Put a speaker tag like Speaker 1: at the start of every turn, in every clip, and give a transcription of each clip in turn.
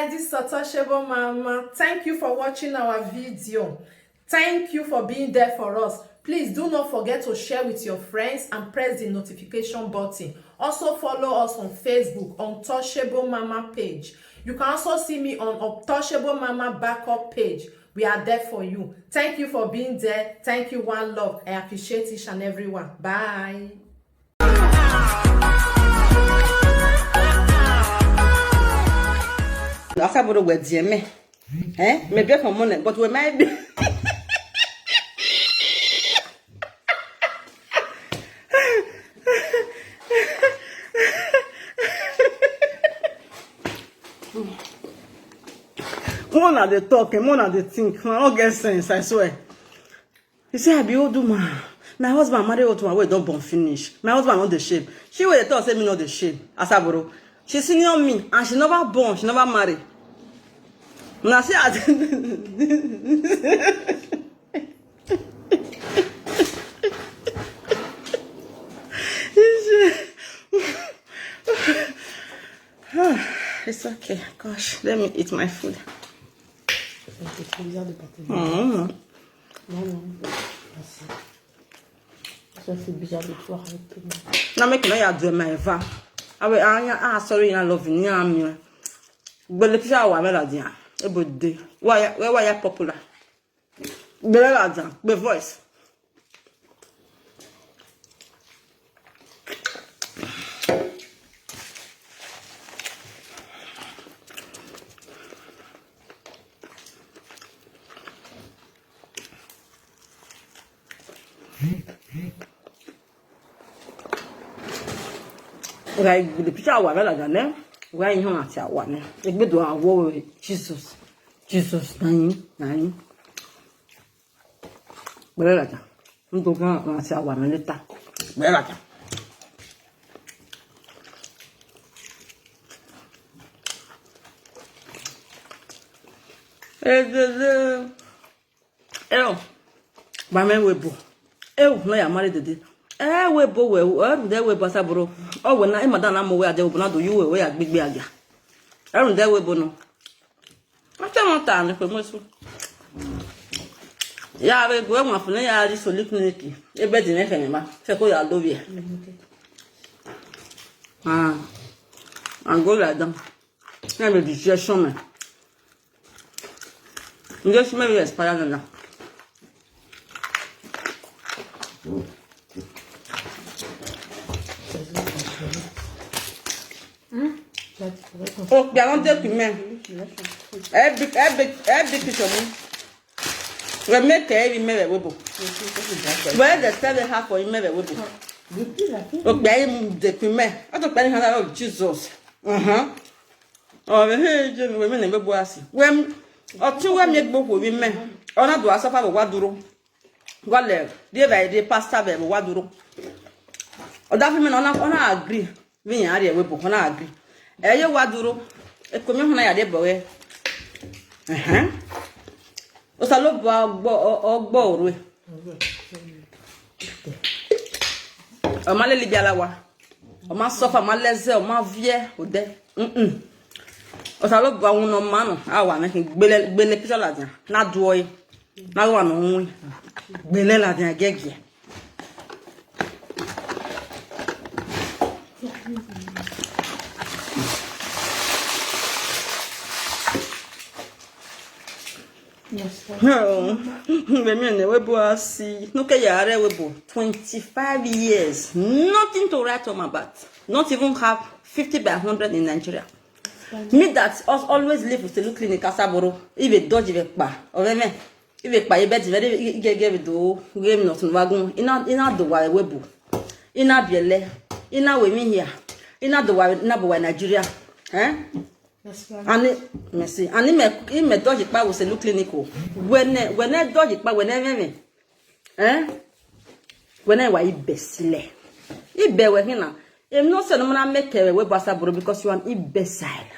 Speaker 1: guys, this is Asaboro Mama. Thank you for watching our video. Thank you for being there for us. Please do not forget to share with your friends and press the notification button. Also follow us on Facebook on Asaboro Mama page. You can also see me on Asaboro Mama backup page. We are there for you. Thank you for being there. Thank you, one love. I appreciate each and everyone. Bye.
Speaker 2: Asaboro we die me. Maybe for money, but we might be. One at the talk and one at the think. I don't get sense, I swear. You say I be old man. My husband married out one way don't born finish. My husband not the shape. She will talk say me not the shape. Asaboro. She senior me and she never born, she never married. Now see it's okay. Gosh, let me eat my food.
Speaker 1: C'est bizarre de partager.
Speaker 2: Non.
Speaker 1: Ça c'est bizarre de toi avec tout le monde.
Speaker 2: Na make no ya do my va. Sorry, I love you. Nyam. But the picture wa me la dia. Ebode. Why ya popular? Bele la dia. Be voice. Right, the picture wa me la dia ne. Why you want to one? The good one, Jesus, nine. Belata. I'm talking about one minute. Belata. My man will bo. No, I married the day. We bo we there we Asaboro. Oh, when I madam am we ade obuna do you we agbegbe aga. There we bo no. After one time for mo so. Ya we go wan fun ya ri so clinic. E be di nefe ma. Fe ko ya love here. And go like them. Na me di session me. Just me expire na. Oh, they don't take me. Every picture me. We make every me webo. Where the seven half for me webo. Oh, they take me. I don't pay hand of Jesus. Oh, hey, we me never bossy. When or two we make book with me. Or not do I suffer what duro. What left? They pastor be what duro. Or that women on agree. We are there webo on agree. Eyo waduro ekomi hona ya de bowe o sa lo ogbo oru o ma le libi alawa o ma sofa ma leze o ma vie o de o sa lo gbo no ma no awa me gbele picture la dia na duoyi na wa no nwi gbele la dia gege. No, look at your 25 years, nothing to write on my back, not even have 50 by 100 in Nigeria. Me that us always live with the look clinic Asaboro, if a dodge if a or if a pay bed very give do game not wagon in a the way webu, in a biele, in a women here, in a the way number Nigeria, and merci and il me dodge pas au cellule clinico when dodge pas when wa ibesile ibe we hina em no se no na make we Asaboro because you an ibesile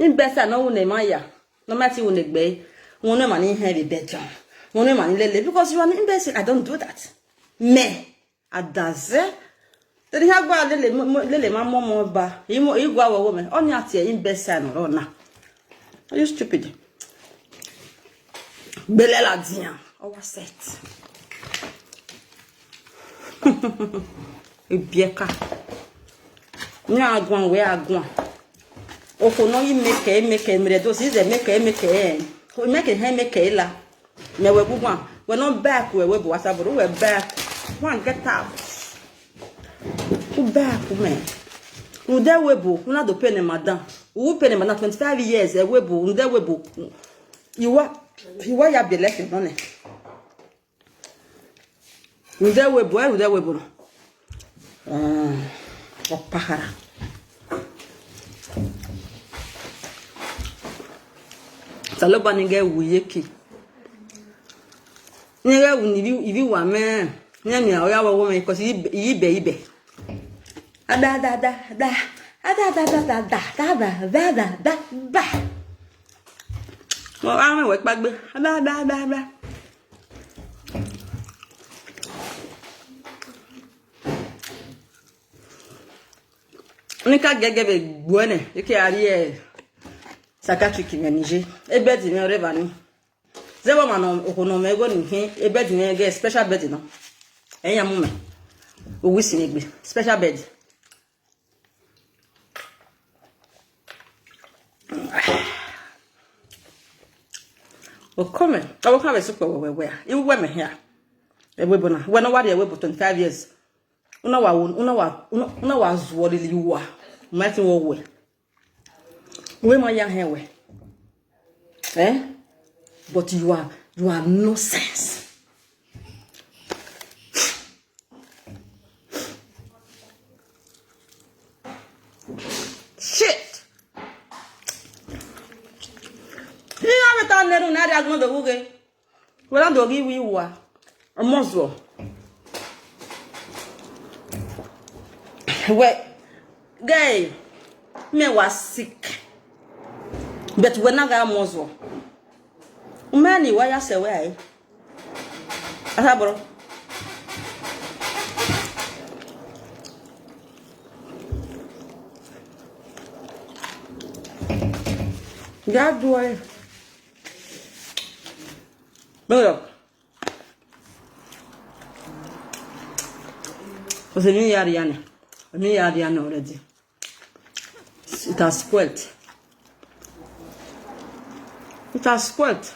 Speaker 2: ibesile no na ma ya no mati wo negbe won no ma ni heavy better won no ma ni lele because you an ibesile. I don't do that me adaze Then have got lele mama ba. You go our woman. Only at your in best son or na. Are you stupid? Belela dia. Our set. Ebieka. Nya agwan we agwan. Ofo no yi make me do see the make we make la. Me we gugwan. We not back we bo Asaboro we back. One get out. Who back man? Who there we bo? Who not do pay madam? Who pay madam 25 years we bo? Who there we bo? You ya be left money. Who there we bo? Who there we bo? Opahara. Saloba ninge wuyeki. Ninge ivi wa me. Nyami oya wa woman because ibe. Ada. Mo ame we gbagbe. Ada. Nika gegebe buone yeke ari psychiatric manager ebe di me revani zebo man okono me go ni hin ebe di me get special bed no eyan mu me owisi ni gbe special bed o come I come super we you we me here e we bona we no wari e we 25 years una wa zuo lili wa mati wo we ma ya hewe but you are no sense. Shit. Ni ave ta neru na dia gbo do wuge we la do gi wi wa omozo we guy me was sick but when I got mozo umani why ya se we Asaboro God do I no was me yariane already. It has spoiled. It has spoiled.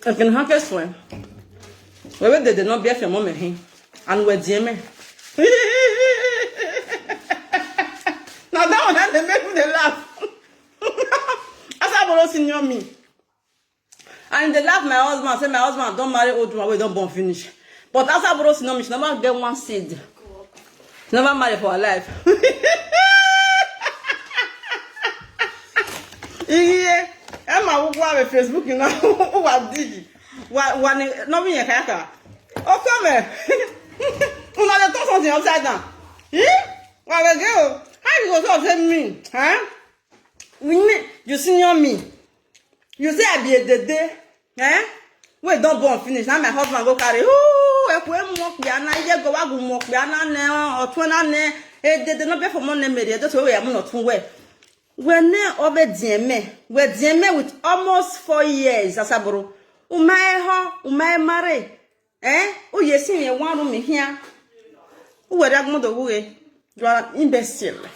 Speaker 2: I can have a swim. Where they did not be a moment here. And we're Jimmy. Now that one they make me laugh. Asaboro senior me. And they laugh my husband, say my husband don't marry old woman, we don't born finish. But Asaboro senior me, she never get one seed. She never marry for her life. Yeah, Emma will go on Facebook, you know, what did you? What, no, me a hacker. Oh, come here. You know, there's something upside down. Well, girl, how you go to tell me? Huh? You senior me. You say I be a day. We don't born finish. Now my husband go carry. Ooh, if we mock me, and I go out mock me, or 20 they did not be for money. That's why I'm not too well. We're now over DMA. We're DMA with almost 4 years. Asaboro. Umay marry. Oh, yes, in a one room here. Who were that mother way? You are an imbecile.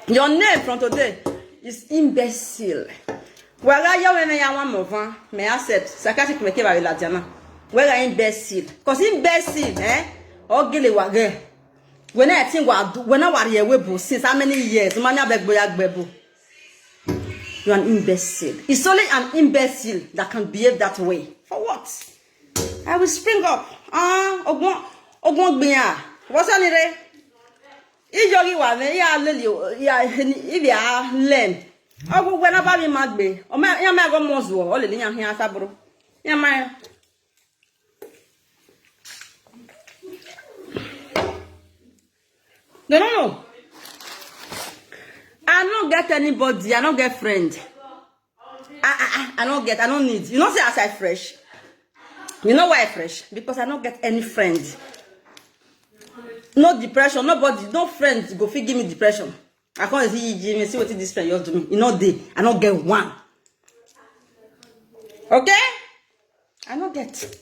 Speaker 2: Your name from today is imbecile. Well, I one more. May I said, psychiatric make a Ladiana. Well, I imbecile. Because imbecile, or gilly wagger. When I think when I was here, we since how many years? Mania bebo. You're an imbecile. It's only an imbecile that can behave that way. For what? I will spring up. Ogun biya. What's on it? If you want me, if you are learn. Oh, when I buy my be. Oh, my, ya go mozo. All the linya here, Asaboro. Ya my. No. I don't get anybody. I don't get friend. I don't need. You know, say as I fresh. You know why fresh? Because I don't get any friends. No depression, nobody, no friends go fit give me depression. I can't see what this friend yours do me. You know I don't get one. Okay? I don't get.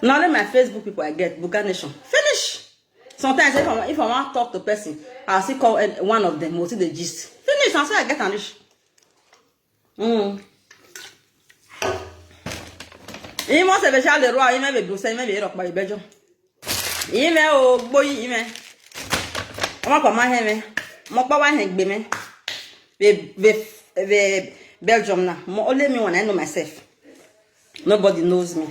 Speaker 2: Not only my Facebook people I get, Buka Nation. Finish. Sometimes if I want to talk to a person, I'll see call one of them, we'll see the gist. Finish, and say I get English. Il m'a fait déjà le roi, il m'a fait brosser, il m'a fait rock by Belgium. Il m'a au boy, il m'a. On va comment aimer. Mon papa est bien. The Belgium now. Only me when I know myself. Nobody knows me.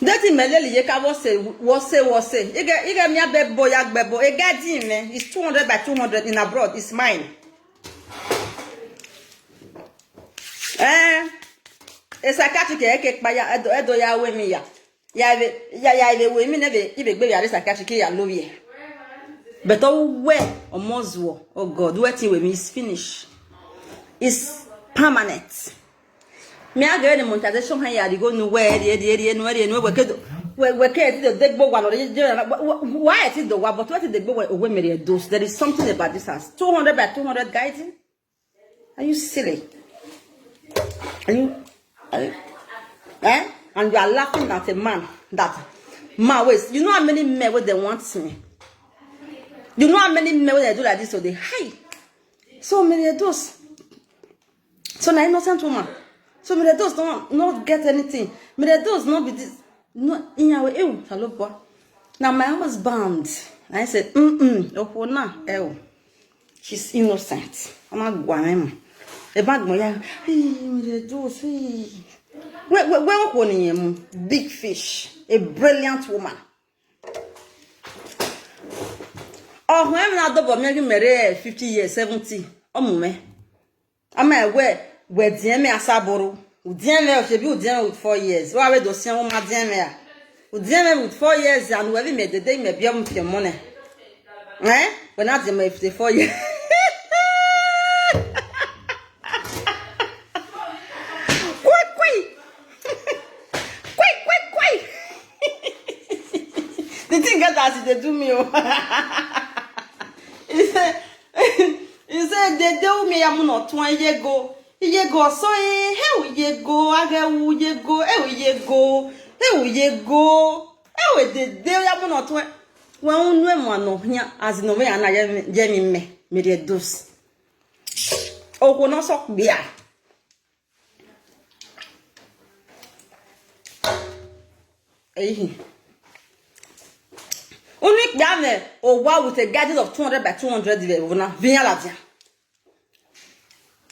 Speaker 2: That meleli ye ka wose. You get me a bebo yak bebo. E gadi me. It's 200 by 200 in abroad. It's mine. Esa kati ke eke pa ya edo ya we mi ya. Ya we mi nebe ibe gbe ya esa kati ke ya lowie. But where omozwo. Oh God, waiting with me is finished. It's permanent. Me I get the monetization hand ya go no where no we can the big boy one why it is the one but what is the boy we me Edos. There is something about this house. 200 by 200 guiding. Are you silly? Are you and you are laughing at a man that man ways. You know how many men they want me. You know how many men they do like this so they hi. So many Edos. So now innocent woman. So many Edos don't not get anything. Many Edos not be this no in our now my husband. I said, oh na she's innocent. I'm not going. A bag moya, big fish, a brilliant woman. Oh, when I double making married 50 years, 70. Oh, me. I'm aware where Dieme Asaboro, who Dieme should be Dieme with 4 years. Why we do see on my Dieme? Who Dieme with 4 years and whoever made the day may be able to money. Eh? When I Dieme if the 4 years. The thing that they do me. He said they do me. I'm not 1 year go. Ye go so here ye go. I get who ye go. Ye go. Ye go. The day I'm not 1. When no here as no way and I Jamie me Edos. Oh, go no so beer. Only down there, or wow, with a gadget of 200 by 200.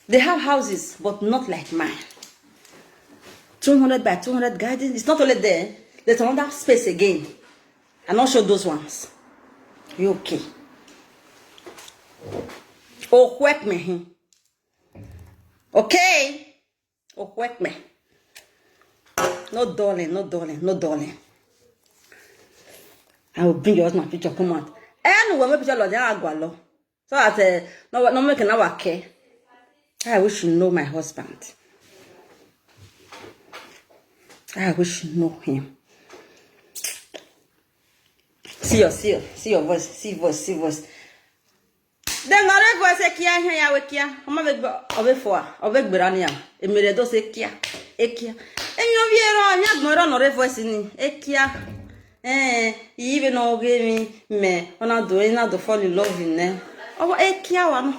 Speaker 2: They have houses, but not like mine. 200 by 200 gardens. It's not only there, there's another space again. I'm not sure those ones. You okay? Oh, whack me. Okay? Oh, whack me. No darling, no darling, no darling. I will bring your husband picture, come out. And when we picture Lord, I go. So I said, no making our care. I wish you know my husband. I wish you know him. See your voice, see voice. Then another voice say kia here ya wekia. Oma be for obe gberania. Emeredo say kia. Ekia. Enyo viero anya gboro no voice ni. Ekia. Even no give me ona do fall in love in there. Oh, ekia one.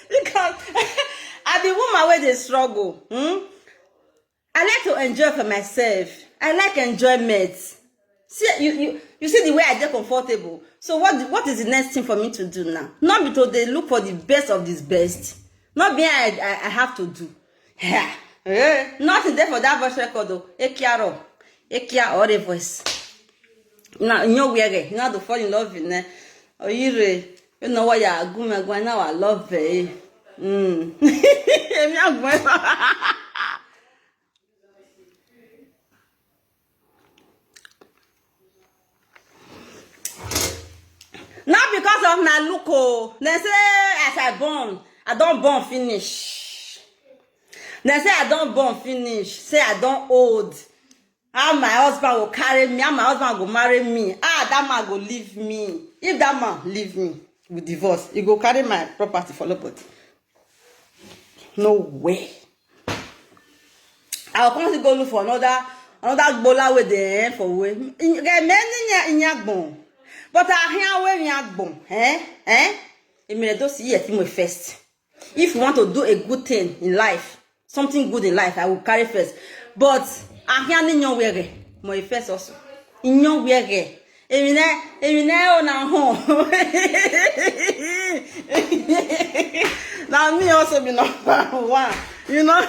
Speaker 2: Because I be woman where they struggle. I like to enjoy for myself. I like enjoyment. See you see the way I get comfortable. So what is the next thing for me to do now? Not because they look for the best of this best. Not being I have to do. Nothing there for that voice record though. Ekia or a voice. Now you weird. You know to fall in love in there. Oh you know what ya go now I love it. Not because of my look, oh. They say, as I born, I don't born finish. They say, I don't born finish. Say, I don't old. How my husband will carry me, how my husband will marry me. That man will leave me. If that man leave me with divorce, he go carry my property for nobody. No way. I'll come to go look for another bola with the end for way. Many in yagbon. But I hear where yagbon. It may just see a thing first. If you want to do a good thing in life, something good in life, I will carry first. But I hear in your way, my first also. In your way. Now me also be number one, you know.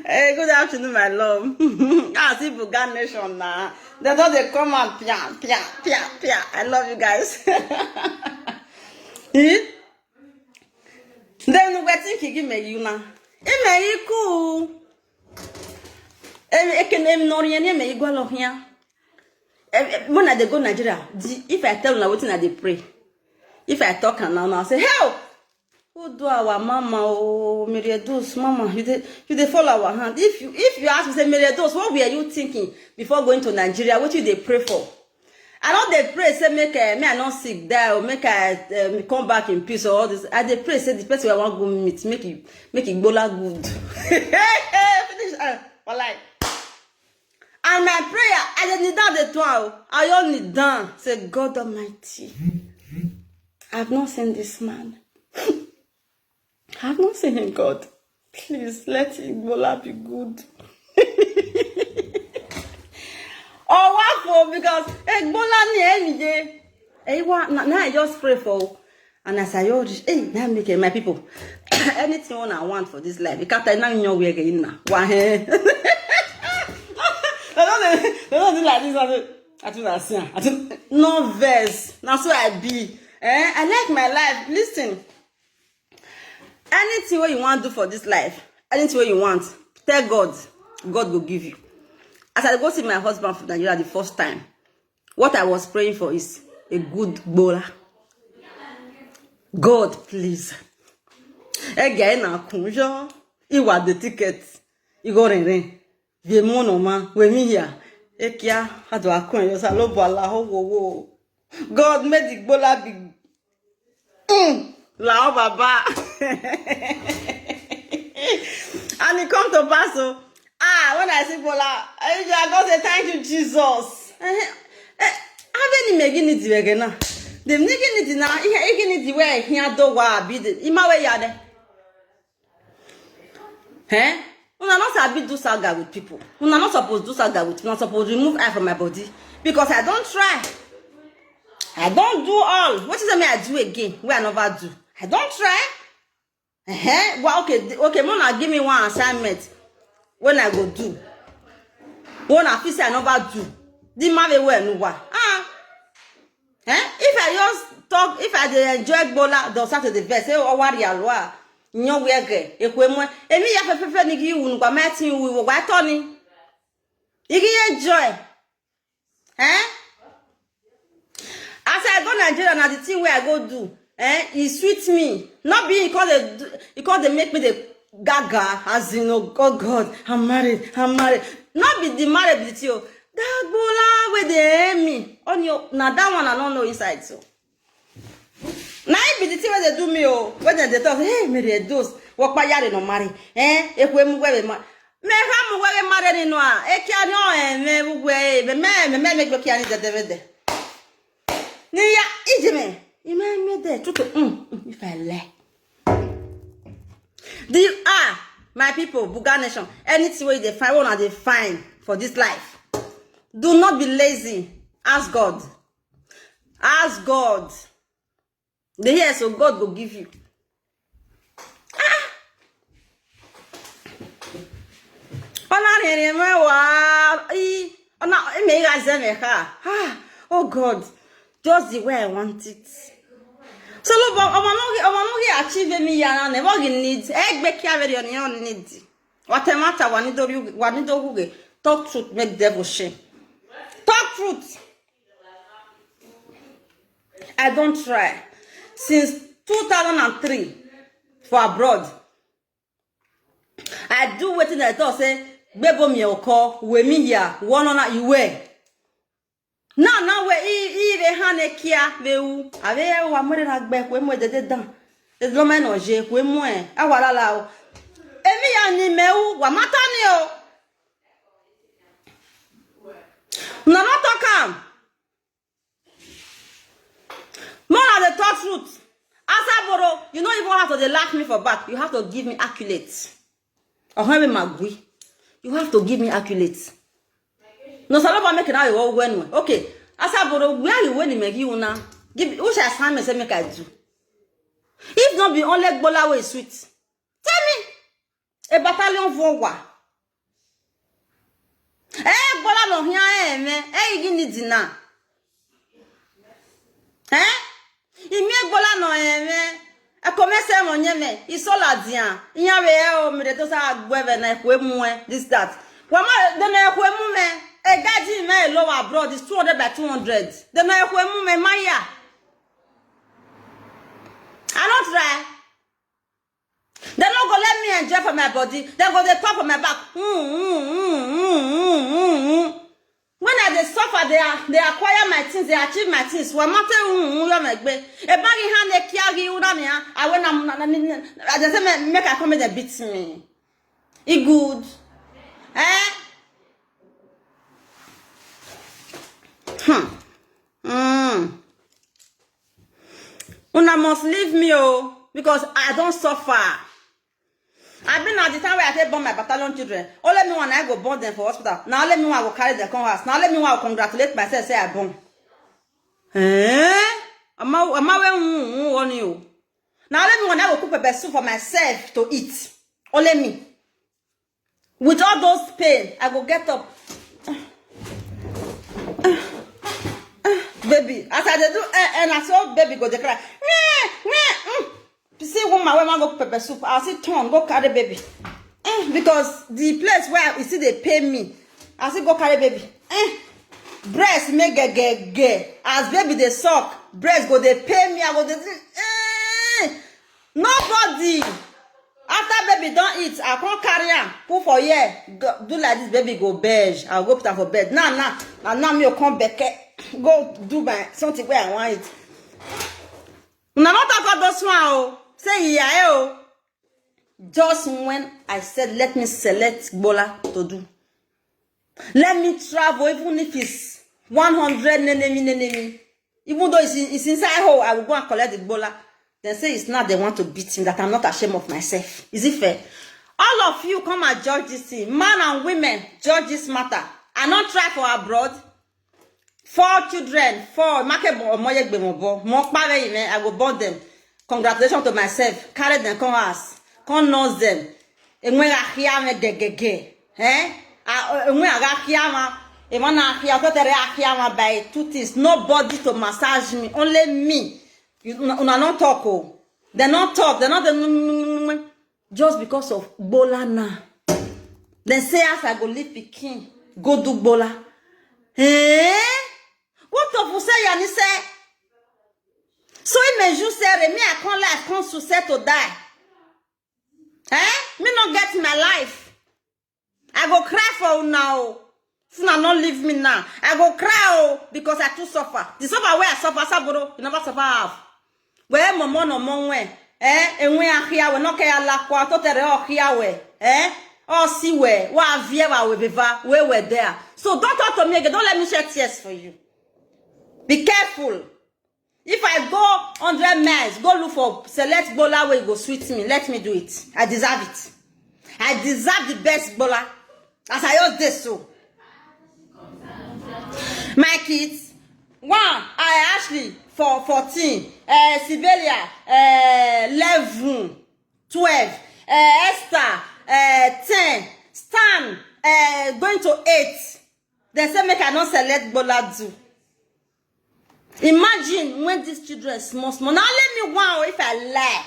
Speaker 2: Hey, good afternoon, my love. I see Bugan Nation now. They don't they come and pia. I love you guys. Then we think you give me you now. It may cool. I can name no me igual of here. When I go Nigeria, if I tell them what I pray, if I talk and now I say, help! Who do our mama or Edos, mama? You they follow our hand. If you ask me, say Edos, what were you thinking before going to Nigeria? What you they pray for? I know they pray, say make me I not sick there or make I come back in peace or all this. I they pray, say the person I want go meet, make it bola good. Finish, like. And my prayer, I didn't need down the twelve. I only done. Say, God Almighty, I have not seen this man. I have not seen him, God. Please let Igbola be good. Oh, what for? Because Igbola ni any day. Now I just pray for. And as I already, now make my people. Anything I want for this life. Because I know where again now. They don't do like this. I do no verse. That's where I be. I like my life. Listen. Anything what you want to do for this life, anything what you want, tell God. God will give you. As I go see my husband from Nigeria the first time, what I was praying for is a good bola. God, please. Again, I come. You want the ticket. You go in. Vie mon man, we me here. Ekia, how do I call you? God made the bola big. La baba. And it come to pass. When I see bola, I go say thank you, Jesus. How many making it again now? Them making it now. You need the way here do wa be the. Ima way yade. Una not supposed do saga with people. Una not supposed to do saga with me. I'm supposed to remove eye from my body. Because I don't try. I don't do all. What is it I do again? Where I never do. I don't try. Well, okay, Mona give me one assignment. When I go do. One I feel say I never do. The man way no wa. If I just talk, if I enjoy bola, don't start to the verse. Say, oh, what ya loa. Nyo wege ekwemwe emi ya fefefe ni gi wu ngwa metin wu wa toni igi enjoy as I go Nigeria na the thing where I go do it sweet me not being because they make me the gaga as you know God I'm married not be the marriage o that bola with the me on your na that one I don't know inside so. Now it be the thing where they do me when they talk, hey, Edos, walk by yard no marry, if we move away, me ham where marry no, can no, me make the candy that they did. Nia, Ijime, you may me there to if I lay. My people, Buga Nation, anything way they find one are they find for this life. Do not be lazy. Ask God. Ask God. The here so God will give you. Oh God, just the way I want it. So look, I'm achieve me yana never need egg back here on need. What a matter one do talk truth make devil shame. Talk truth. I don't try. Since 2003 for abroad. I do wetin I thought say bebo mi oko we me here one on you way. Now we even hane kia veu ave wa more na gbe ko mo de dan. E lo me no je ko mo e awala la o. Emi ya ni meu wa mata ni o. No not talk am. More than the talk truth. Asaboro, you don't even have to laugh me for back. You have to give me accolades. Or have magui. You have to give me accolades. No, Salova make it out you when. Okay. Asaboro, where you when you make you now? Give which assignment say make I do. If not be only bola way sweet. Tell me. A battalion for what? Bola no here me. You need dinner. Imi bola no me. A commerce mon yeme. Isola dian. Inyawe o me to sa agbe na ekwe mu this that. Wama de na ekwe mu me. A gaji me low abroad is 200 by 200. De na ekwe mu me maya. I don't try. They not go let me enjoy for my body. They go they talk for my back. When I suffer, they acquire my things, they achieve my things. When matter a baggy hand they carry you down here. I when I just make a comment that beats me. It good. Una must leave me, oh, because I don't suffer. I've been at the time where I take born my battalion children. All let me when I go born them for hospital. Now let me when I go carry them come house. Now let me when I congratulate myself say I born. Am I on you? Now let me when I go cook pepper soup for myself to eat. All let me. With all those pain, I go get up. Baby, as I do, and I saw baby go to cry. You see, when my woman go pepper soup, I'll see Tom go carry baby. Because the place where you see they pay me, I'll see go carry baby. Breast make get. As baby they suck, breast go they pay me. I go they nobody. After baby don't eat, I can't carry am. Put for here, do like this. Baby go beige. I'll go put her for bed. Now me come back. Go do my something where I want it. Now not talk about those one. Say yeah, just when I said let me select Bola to do. Let me travel even if it's 100 nenemi. Even though it's inside hole, I will go and collect the Bola. Then say it's not they want to beat him, that I'm not ashamed of myself. Is it fair? All of you come and judge this thing. Man and women, judge this matter. I not try for abroad. 4 children, 4 market I will born them. Congratulations to myself. Carry them, come house. Come nurse them. And when I hear me when I hear me, when I hear by 2 things. Nobody to massage me. Only me. You not talk. They not talk. They not just because of Bolana. Then say as I go live Peking, go do Bola. What of you say, Yanni say? So it may just say, me I can't life, can't suicide to die. Me not get my life. I go cry for you now. If you not leave me now, I go cry because I too suffer. The suffer where I suffer, Asaboro, you never suffer half. Where mama no mon way, and when I hear we not care la kwa to tere o here we, oh see where vieva we beva, where we're there. So don't talk to me again. Don't let me shed tears for you. Be careful. If I go 100 miles, go look for select Bola where you go sweet me. Let me do it. I deserve it. I deserve the best Bola. As I always did so. My kids, 1, I actually for 14, Siberia, 11, 12, Esther, 10, Stan, going to 8. They say make I not select Bola do. Imagine when these children small. Now let me wow if I lie.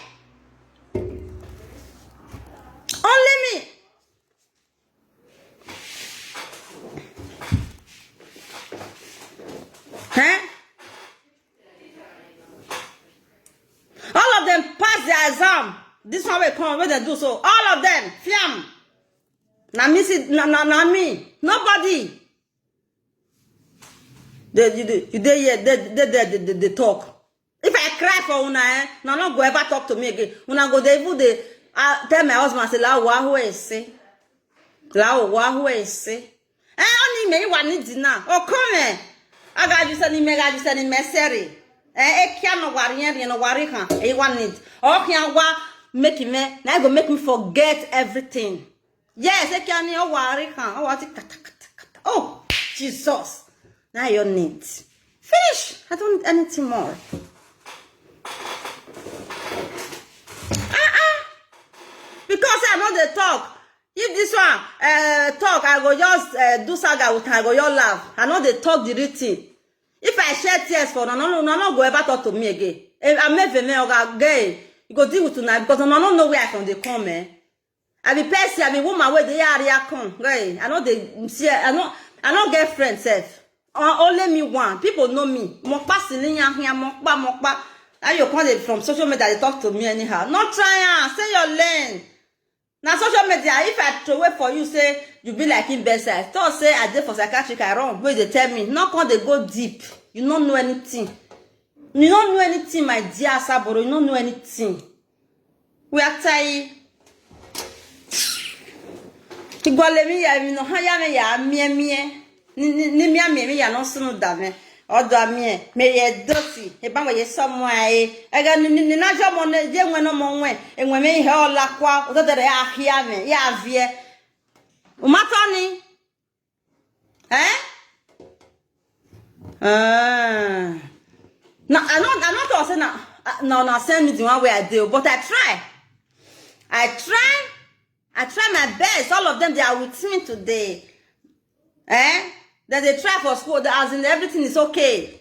Speaker 2: Only me. This one will come, what they do so. All of them, fiam. Na me see, na me. Nobody. They talk. If I cry for una, no go ever talk to me again. Una go they even they tell my husband say la who is say. La who is say. Only me one need dinner. Oh come. I got you sending me, sorry. Can't worry, no worry, huh? One need. Oh, can't make me, now go make me forget everything. Yes, I can't worry, huh? Oh, what? Oh, Jesus. Now you need. Finish. I don't need anything more. Because I know they talk. If this one talk, I go just do saga with I go just laugh. I know they talk the real thing. If I shed tears for no go ever talk to me again. I make me gay. You go deal with tonight because no know where I can they come, eh. I be person, I be woman where they are come. Right? I know they see. I don't get friends, self. Only me one. People know me. Mokpa silinya here, mokpa. Now you come from social media, they talk to me anyhow. Not trying. Say your lane. Now social media, if I throw away for you, say you be like in best side. Don't say I did for psychiatric, I wrong. Wait, they tell me. Not when they go deep. You don't know anything. You don't know anything, my dear Asaboro. You don't know anything. We are tired. You go let me. I know how you ya me. Ni me ya no sunu dame. Odo me ye dosi. E ba we somewhere. I got ni na jo mo na je nwe no mo nwe. Enwe me ihe ola kwa. Odo de ya ahia me. Ya vie. Umatoni. Eh? No, I'm not saying no, send me the one way I do, but I try my best. All of them, they are with me today. Eh? That they try for school, as in everything is okay.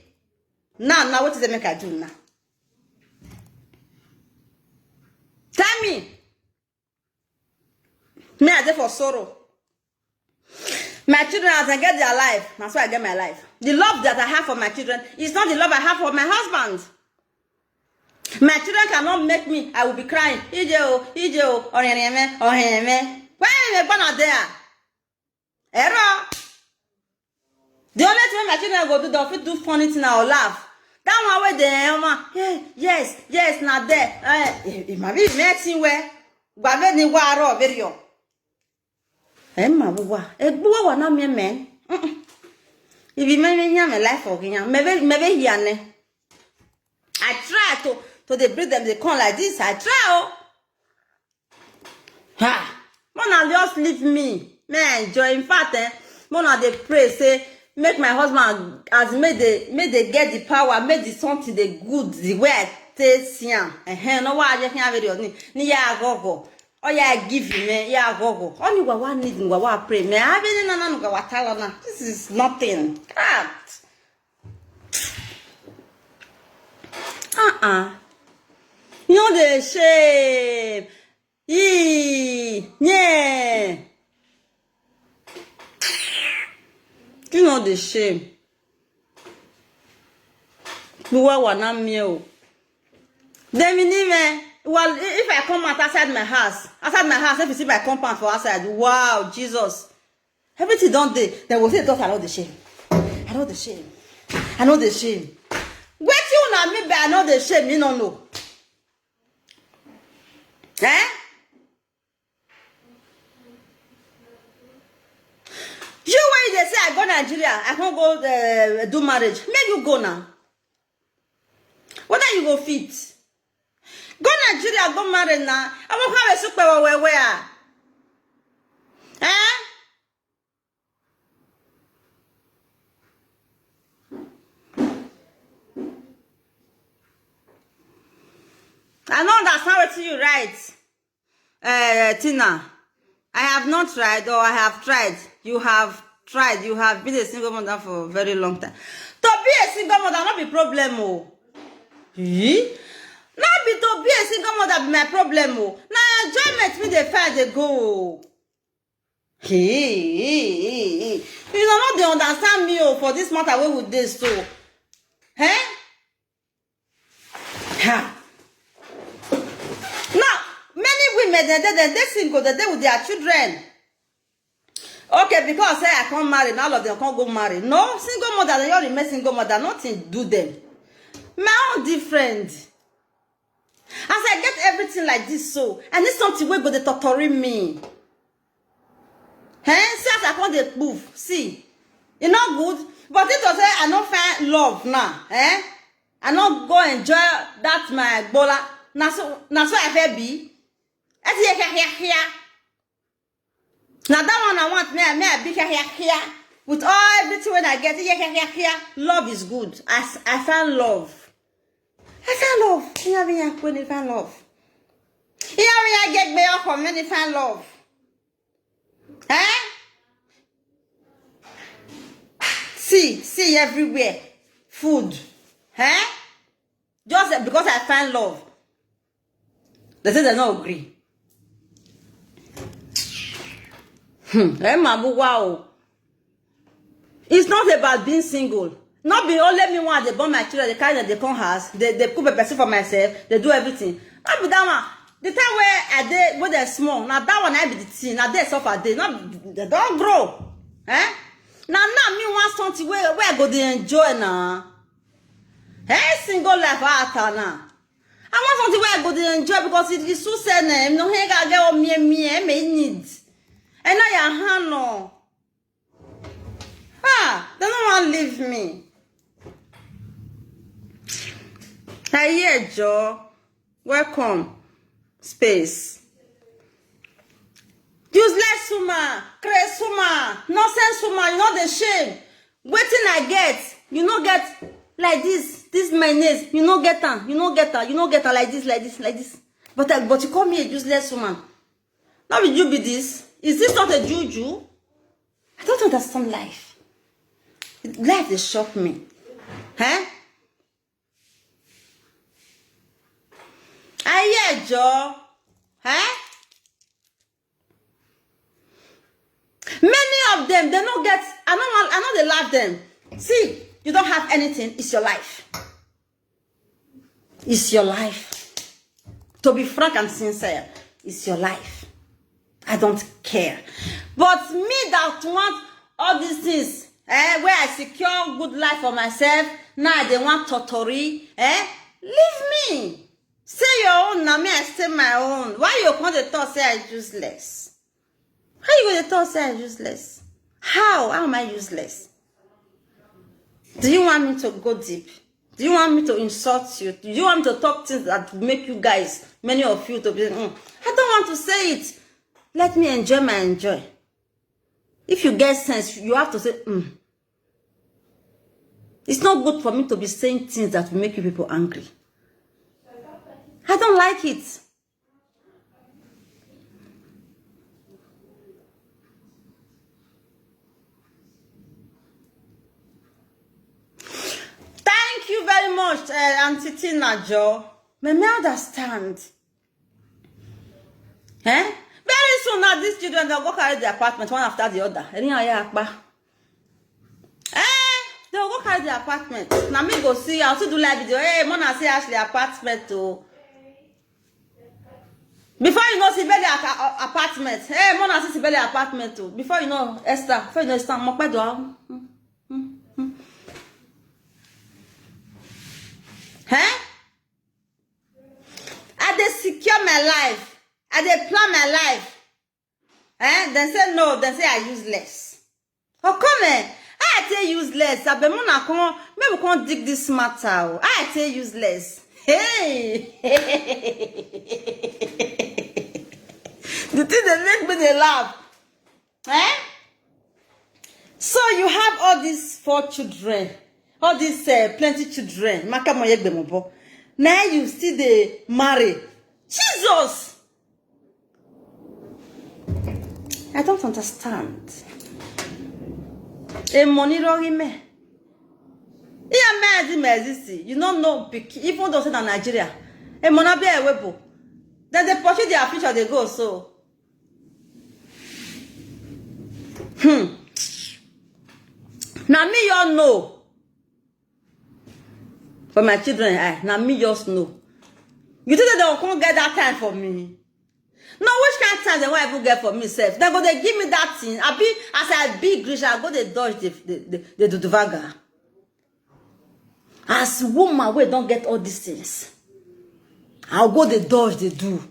Speaker 2: Now, what is the make I do now? Tell me. Me, I did for sorrow. My children, as I get their life, that's why I get my life. The love that I have for my children is not the love I have for my husband. My children cannot make me, I will be crying. Ijo, or heme. Why am I born out there? Error. The only thing my children go do, they'll do funny thing or laugh. That one where they yes, not there. It might be messing where, but then you are very young. Emma, Egbo wa na me men. If you make me my life for him, maybe here. I try to they breed them, they come like this. I try. Ha! Mona just leave me. Man, enjoy. In fact, Mona they pray, say, make my husband as may they get the power, make the something the good, the way I taste him. No why I just have it ni ya go. Oh yeah, give you me, yeah, go. Only one need to pray. Me, I been no go. This is nothing. Cat. You know the shame. Yeah. You know the shame. You are one of me. Then well, if I come out outside my house, if you see my compound for outside, wow, Jesus. Everything don't they will say, I know the shame. I know the shame. Wait you know me, but I know the shame, you don't know. Eh? You when they say I go Nigeria, I can't go do marriage. Make you go now. Whether you go fit. Go Nigeria, go marry now. I won't have a super where. Eh? I know that's not what you write. Tina. I have not tried, or I have tried. You have tried. You have been a single mother for a very long time. To be a single mother not be problem. Oh. Not be to be a single mother be my problem. Oh. Now enjoyment me the find they go. You know not they understand me for this matter way with this so. Ha. Now, me they single, they with their children. Okay, because say I can't marry, now all of them can't go marry. No, single mother, they all remain single mother, nothing do them. My own different. As I get everything like this, so I need something where go the torturing me. See as I can't they prove. See, it's not good. But it was say I don't find love now. I don't go enjoy that my bola. Now so I feel be. Now that one I want me I be here. With all everything when I get here. Love is good. I find love. I find love. You know when I find love. You know when I get me off from when I find love. See everywhere. Food. Just because I find love. They say they don't agree. Wow. It's not about being single. Not be only me one, they born my children, they carry them, they come house, they cook a person for myself, they do everything. Not be that one. The time where they're small, now that one I be the teen, now they suffer, they don't grow. Now me want something where I go to enjoy now. Single life out now. I want something where I go to enjoy because it is so sad. No, hey, I get on me, may need. And I no. They don't want to leave me. Hey, yeah, Joe. Welcome. Space. Useless woman, crazy woman, nonsense woman, you know the shame. Waiting I get, you know get like this mayonnaise, you know get her, like this. But you call me a useless woman. Now will you be this? Is this not a juju? I don't understand life. Life is shock me. I hear Joe. Many of them, they don't get, I know they love them. See, you don't have anything, it's your life. It's your life. To be frank and sincere, it's your life. I don't care. But me that want all these things, where I secure good life for myself, now they want totori, leave me. Say your own, now me I say my own. Why you want to talk say I'm useless? How you going to talk say I'm useless? How am I useless? Do you want me to go deep? Do you want me to insult you? Do you want me to talk things that will make you guys, many of you, to be, I don't want to say it. Let me enjoy my enjoy. If you get sense, you have to say, It's not good for me to be saying things that will make you people angry. I don't like it. Thank you very much, Auntie Tina Joe. May me understand. Very soon now, these children they'll go carry the apartment one after the other. They'll go carry the apartment. Now me go see, I'll still do live video. Hey, Mona see Ashley apartment too. Before you know Sibeli apartment. Hey, Mona see Sibeli apartment too. Before you know Esther, before you know Esther, Mokpedo. I dey secure my life. I dey plan my life. Then say no, then say I useless. Oh, come here. I tell useless. I be Mona come, maybe we can't dig this matter. I tell useless. Hey. The thing that make me they laugh. So you have all these 4 children. All these plenty children. Now you see they marry. Jesus! I don't understand. A money wrong me. You don't know, even though it's in Nigeria. A money be a webo. Then they pursue their future, they go so. Now me you all know. For my children, now me just know. You think that they will come get that time for me? No, which kind of time they won't even get for me, self? They go, they give me that thing. I be, as I big rich, I go, they dodge the Duduvaga. As woman, we don't get all these things. I'll go, they dodge, they do.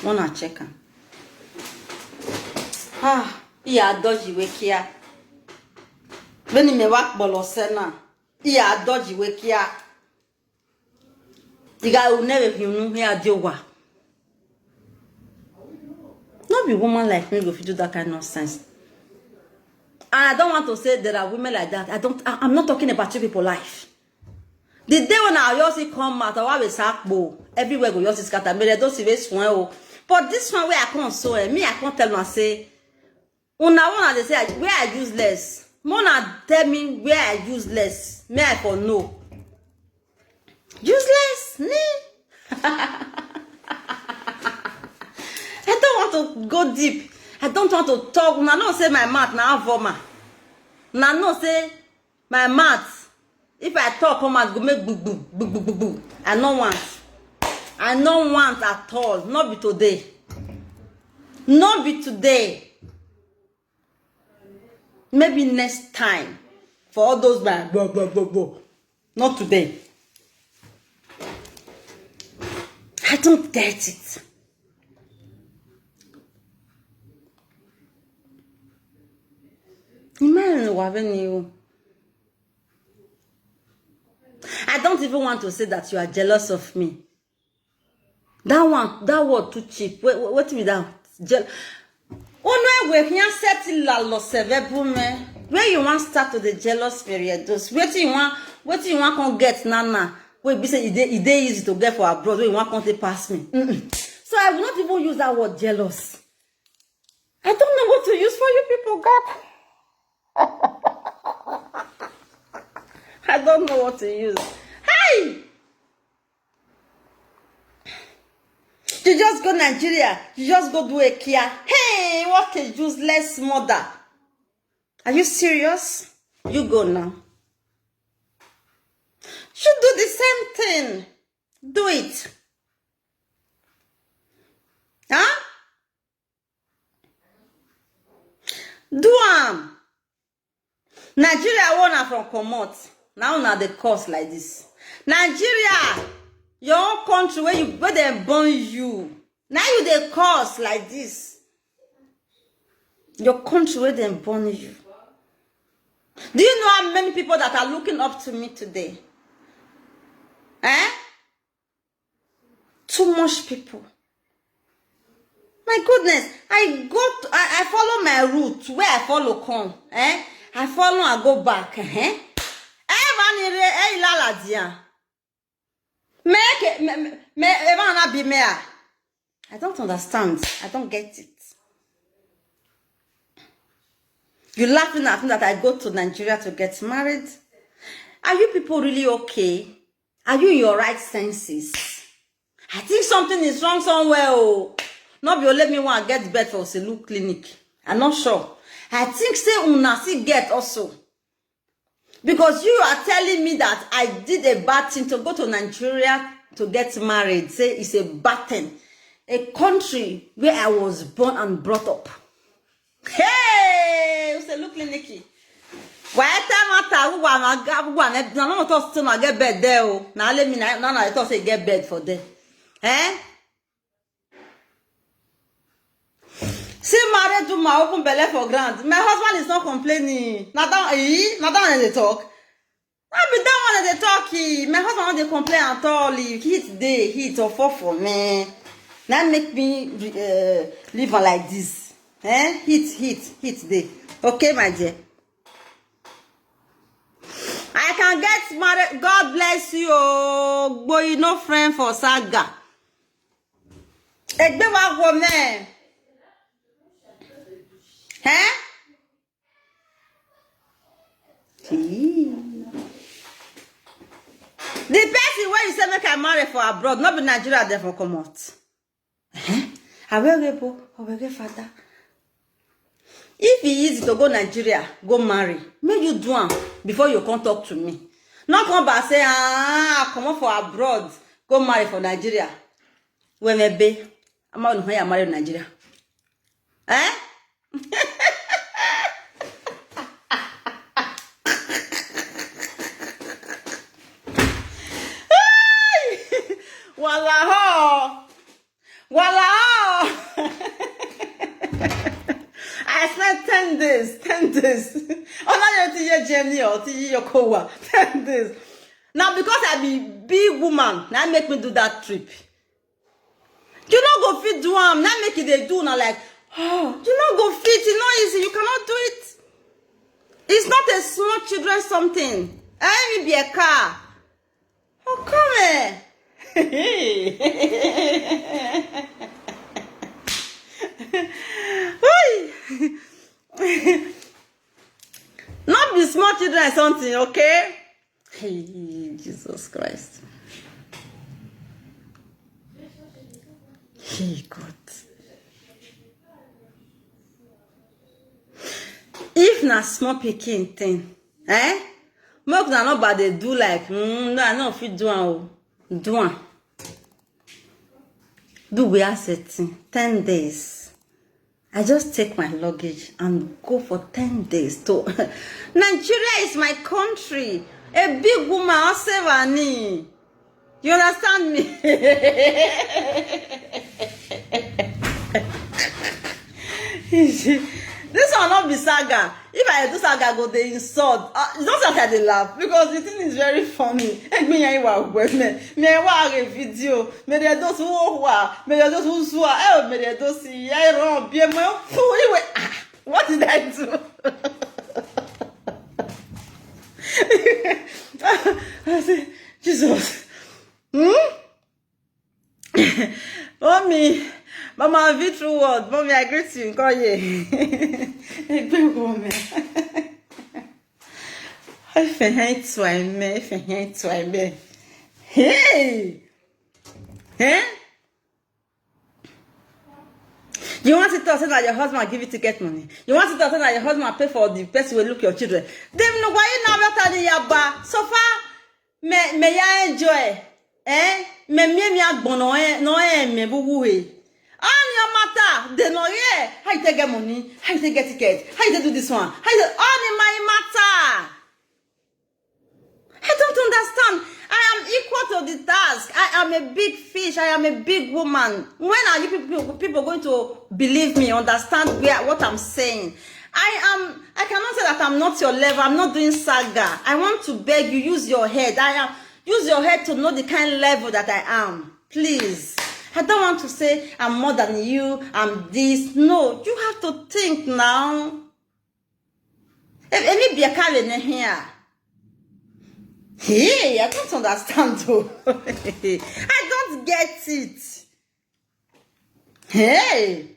Speaker 2: Wanna check her. Yeah, dodgy wake here. When you me work bolosena, yeah, dodgy wake here. The guy will never know here do what. Not be woman like me if you do that kind of nonsense. And I don't want to say there are women like that. I'm not talking about you people life. The day when I also come out, I will say, everywhere go yours is scatter. Me don't see this one. But this one where I can't so me, I can't tell them say, una they say where I useless. Mona tell me where I useless. Me I for no. Useless? Me? I don't want to go deep. I don't want to talk. Una no say my mouth now voma. Una no say my mouth. If I talk, come out go make boo boo boo boo boo boo. I don't want. I don't want at all. Not be today. Not be today. Maybe next time. For all those bad. Not today. I don't get it. Imagine I don't even want to say that you are jealous of me. That word too cheap. What with that? Oh no, we can't settle la lo severe me. Where you want start to the jealous period? What you want can get nana. Wait, be say it easy to get for abroad. Where you want to pass me? So I will not even use that word jealous. I don't know what to use for you people, God. I don't know what to use. Hi! You just go Nigeria. You just go do a Kia. Hey, what a useless mother. Are you serious? You go now. You do the same thing. Do it. Huh? Do Nigeria wanna from Comot. Now na the course like this. Nigeria, your own country where they born you. Now you the course like this. Your country where they born you. Do you know how many people that are looking up to me today? Too much people. My goodness, I follow my route where I follow come. I follow and go back. I don't understand. I don't get it. You laughing at me that I go to Nigeria to get married? Are you people really okay? Are you in your right senses? I think something is wrong somewhere. Oh, not be let me want to get bed for Selu clinic. I'm not sure. I think say unasi get also. Because you are telling me that I did a bad thing to go to Nigeria to get married. Say it's a bad thing. A country where I was born and brought up. Hey, Selu clinic. Why time after no talk to get bed there? Now let me now I thought say get bed for them. See, married to my open belly for grant. My husband is not complaining. Not down they talk. I be down when they talk. My husband don't complain at all. Heat or fall for me. Now make me live on like this. Heat day. Okay, my dear. I can get married. God bless you. Boy, no friend for saga. Egbe wa woman. The person where you say make I marry for abroad, not be Nigeria there for come out. I will get father. If it is easy to go Nigeria, go marry. Make you do am before you come talk to me. Not come back say come on for abroad, go marry for Nigeria. when me be, I'm out here married in Nigeria. Eh? Wahala! Wahala! I spent 10 days, 10 days. Oh, now you're Jenny or your Kowa, 10 days. Now, because I be big woman, now make me do that trip. You not go fit do now make it they do now like, oh, you not go fit, it's not easy, you cannot do it. It's not a small children something. I will be a car. Oh, come here. Not be small children something, okay? Hey, Jesus Christ. Hey, God. If na small pikin thing, eh? Make na nobody do like, no, I no fit do am. Do am. Do we are setting 10 days. I just take my luggage and go for 10 days to Nigeria is my country. A big woman, I'll save her knee. You understand me? This will not be saga. If I do saga, go they insult. Don't say I they laugh because the thing is very funny. Me a video. Me they those who are. Me they those who are. Me they those see. I run. Be what did I do? I say, Jesus. Mommy, Mama, be true word. Mommy, I greet you. Call ye. I feel swime. Hey, eh? You want to tell say that your husband give you ticket money? You want to tell say that your husband pay for the person will look your children? Them no why you now better than your ba. So far, me ya enjoy. Eh? Me agbon no me bubuwe. All your matter, they know yeah. How you take get money? How you take get ticket? How you do this one? How you all in my matter? I don't understand. I am equal to the task. I am a big fish. I am a big woman. When are you people going to believe me, understand what I'm saying? I cannot say that I'm not your level. I'm not doing saga. I want to beg you, use your head. Use your head to know the kind of level that I am. Please. I don't want to say I'm more than you. I'm this. No, you have to think now. Any be a calendar here. Hey, I don't understand though. I don't get it. Hey.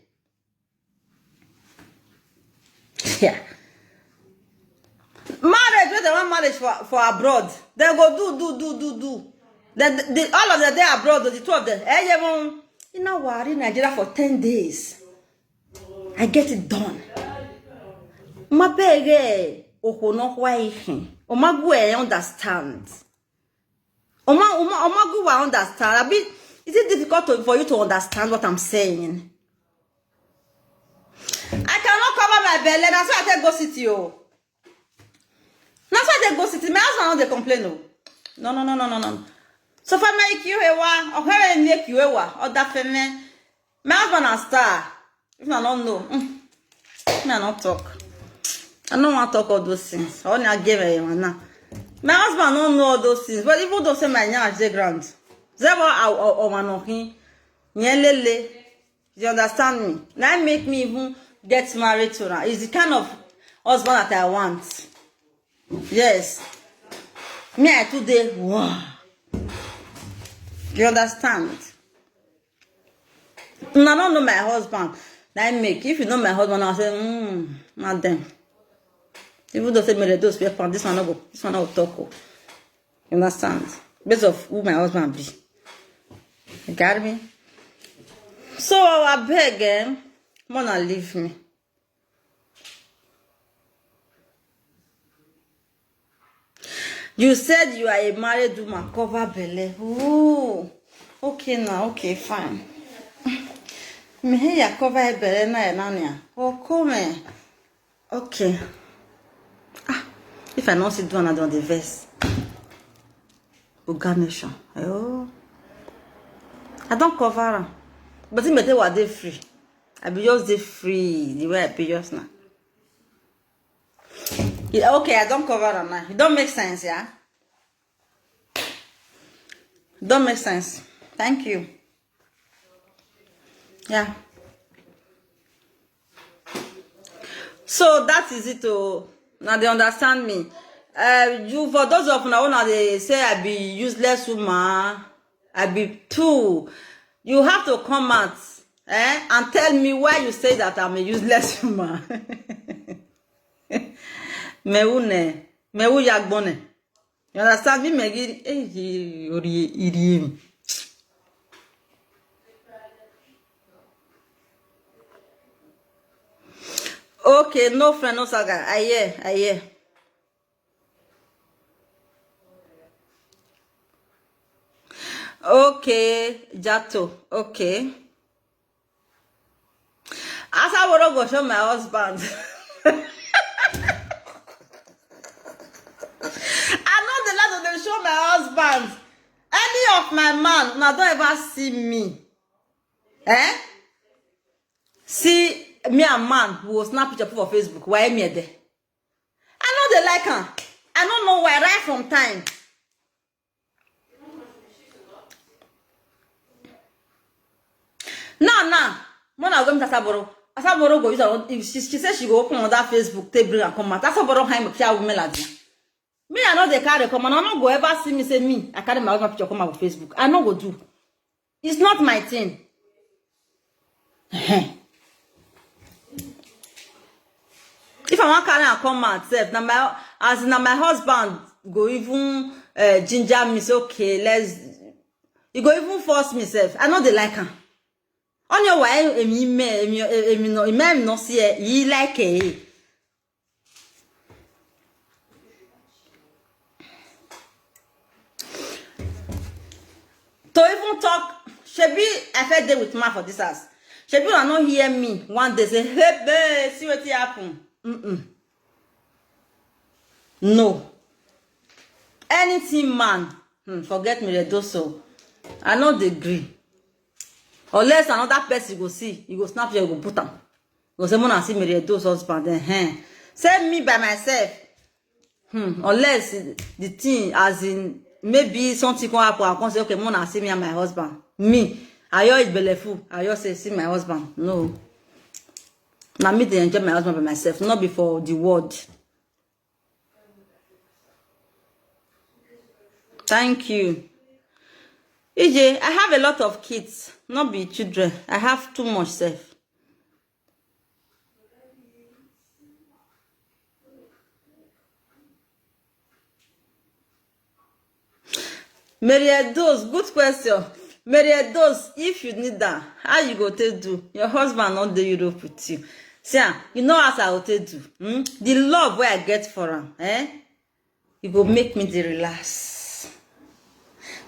Speaker 2: Yeah. Marriage, when they want marriage for abroad, they go do. All of them, they are abroad, the two of them. Hey, you know what? In Nigeria for 10 days. I get it done. My baby. Omagwe understand. Omagwe understand. Is it difficult for you to understand what I'm saying? I cannot cover my belly. That's why I take go city. That's why I take go city. My husband not they complain. No. So if I make you a wa, or I make you a wa, or that feminine, my husband a star. If I don't know, I not talk. I don't want to talk all those things. I only give a man now. My husband don't know all those things. But even though say my name is grand, Zeba or Manohi, Nyelele, you understand me? That make me even get married to her. It's the kind of husband that I want. Yes. Me I today, wow. You understand? I don't know my husband. That make if you know my husband, I'll say, madam. Even though say me the dose this one not go talk. You understand? Based of who my husband be. You got me? So I beg wanna leave me. You said you are a married woman, cover belly. Ooh, okay now, okay, fine. Me here cover a belena nania. Oh, come. Okay. Ah, if I not sit down, I don't the verse. Garnishon. Oh, I don't cover them. But it matter what they free. I be just they free the way I pay just now. Yeah, okay, I don't cover them now. It don't make sense, yeah? Don't make sense. Thank you. Yeah. So that is it. Oh, now they understand me. You for those of now they say I be useless woman. I be too. You have to come out, and tell me why you say that I'm a useless woman. Me u yagbone. You understand me? Okay, no friend, no saga. I hear. Okay, Jato. Okay. Asaboro go show my husband. I know the last of them show my husband. Any of my man, now don't ever see me. See me and man who will snap picture for Facebook. Why me there? I know they like her. I don't know why right from time. Now, when I go to Asaboro, Asaboro go use her. She said she go open on that Facebook table and comment. Asaboro him picture women like that. Me, I know they carry come, and I don't go ever see me say me. I carry my husband picture come on Facebook. I know go do. It's not my thing. If I want carry and come myself, now my husband go even ginger me say okay, let's. He go even force me self. I know they like her. On your way, no see he like it. To even talk, Shebi, I felt there with ma for this house. Shebi will not hear me one day say, hey, babe, see what happen. No. Anything man, forget me the doso. I not agree. Unless another person go see, you go snap you go put on. Go say, "Mona see me the doso husband." Save me by myself. Unless the thing as in maybe something come happen, I can say, okay, Mona see me and my husband. Me, I just belleful. I just say see my husband. No. Now me they enjoy my husband by myself, not before the world. Thank you. EJ, I have a lot of kids, not be children. I have too much self. Mary Edos, good question. Mary Edos, if you need that, how you go to do? Your husband not the Europe with you. See, you know as I will do. The love where I get for him, it will make me the relax.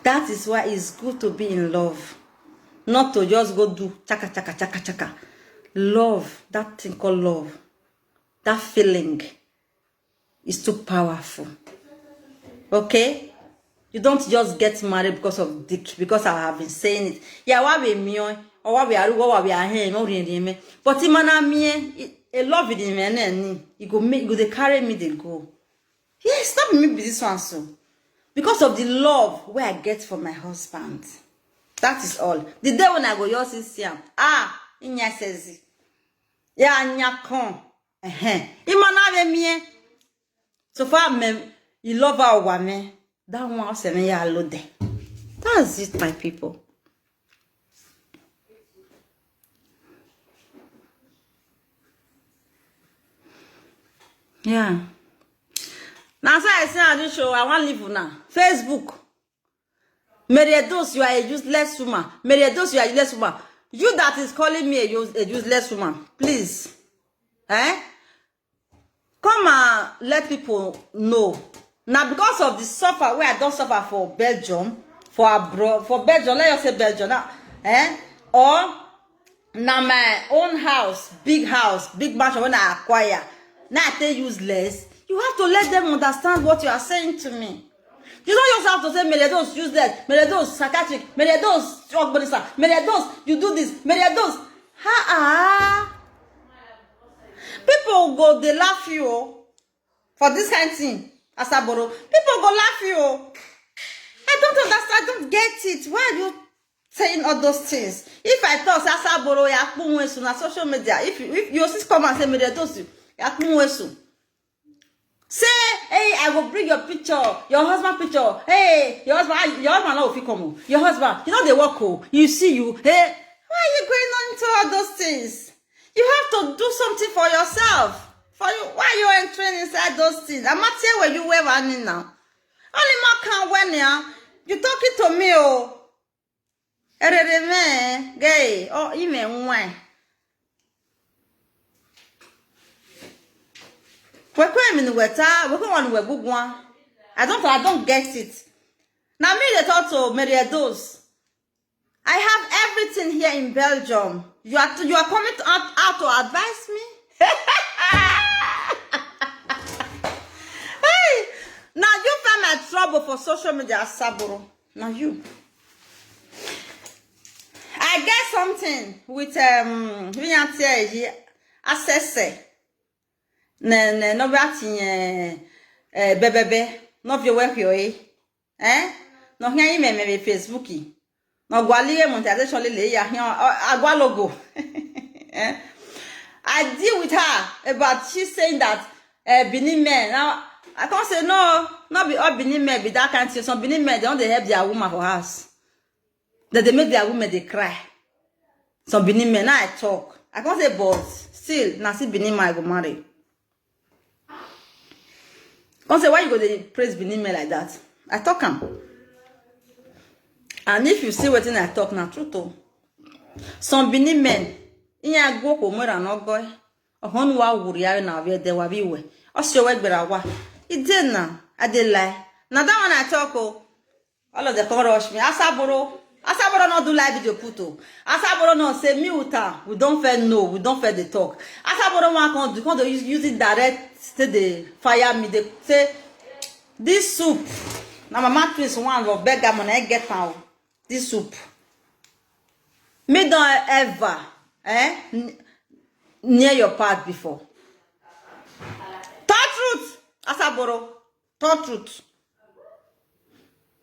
Speaker 2: That is why it's good to be in love. Not to just go do chaka chaka chaka chaka. Love, that thing called love, that feeling is too powerful. Okay? You don't just get married because of dick, because I have been saying it. Yeah, why be me or why we are here, but me a love with him, you go they carry me, they go. Yes, stop me with this one so. Because of the love where I get from my husband. That is all. The day when I go, yours is him. Inya says, yeah, nya con. Imana me. So far, you love our woman. That one say me ya lode. That's it, my people. Yeah. Now, so I say on this show, I want to leave now. Facebook. Mary Edos, you are a useless woman. Mary Edos, you are a useless woman. You that is calling me a useless woman, please. Come and let people know. Now, because of the suffer, where I don't suffer for Belgium, for abroad, for Belgium, let us say Belgium now, or Now my own house, big mansion when I acquire. Now I tell useless. You have to let them understand what you are saying to me. You don't just have to say, Edos, use that. Edos, psychiatric. Edos, drug minister. Edos, you do this. Edos. People go, they laugh you for this kind of thing. Asaboro. People go laugh you. I don't understand. I don't get it. Why are you saying all those things? If I thought Asaboro, you na social media, if you just come and say Edos, you say, hey, I will bring your picture, your husband picture. Hey, your husband not will come. Your husband, you know they work. You see you. Hey, why are you going on into all those things? You have to do something for yourself. For you, why are you entering inside those things? I'm not saying where you were running now. Only more can when you talking to me, oh. Gay, oh, even why? I don't get it. Now me they talk to Edos. I have everything here in Belgium. You are coming out to advise me? Hey, now you find my trouble for social media, Asaboro. Now you. I get something with access. No bebebe no vyo work yo no hia me Facebook no gwali monetization le ya agwa logo I deal with her about she saying that Benin men now I can't say no not be all Benin men be that kind of thing. Some Benin men they don't help their woman for house that they make their women they cry. Some Benin men now I talk I can't say but still now see Benin man I go marry. Don't say why you go to praise Benin men like that. I talk him. And if you see what I talk now, truth too. Some Benin men, in go ko mura no go. Ohun wa wuri na we de wa bi we. O se we gbera wa. It did now. I did lie. Now that one I talk all of the come rush me. Asaboro not do live video put o. Asaboro no say mute. We don't fair no. We don't fair the talk. Asaboro want to use it direct. Say they fire me. They say this soup. Now mama twins one of beggar money I get now. This soup. Me don't ever near your part before. Talk truth, Asaboro. Talk truth.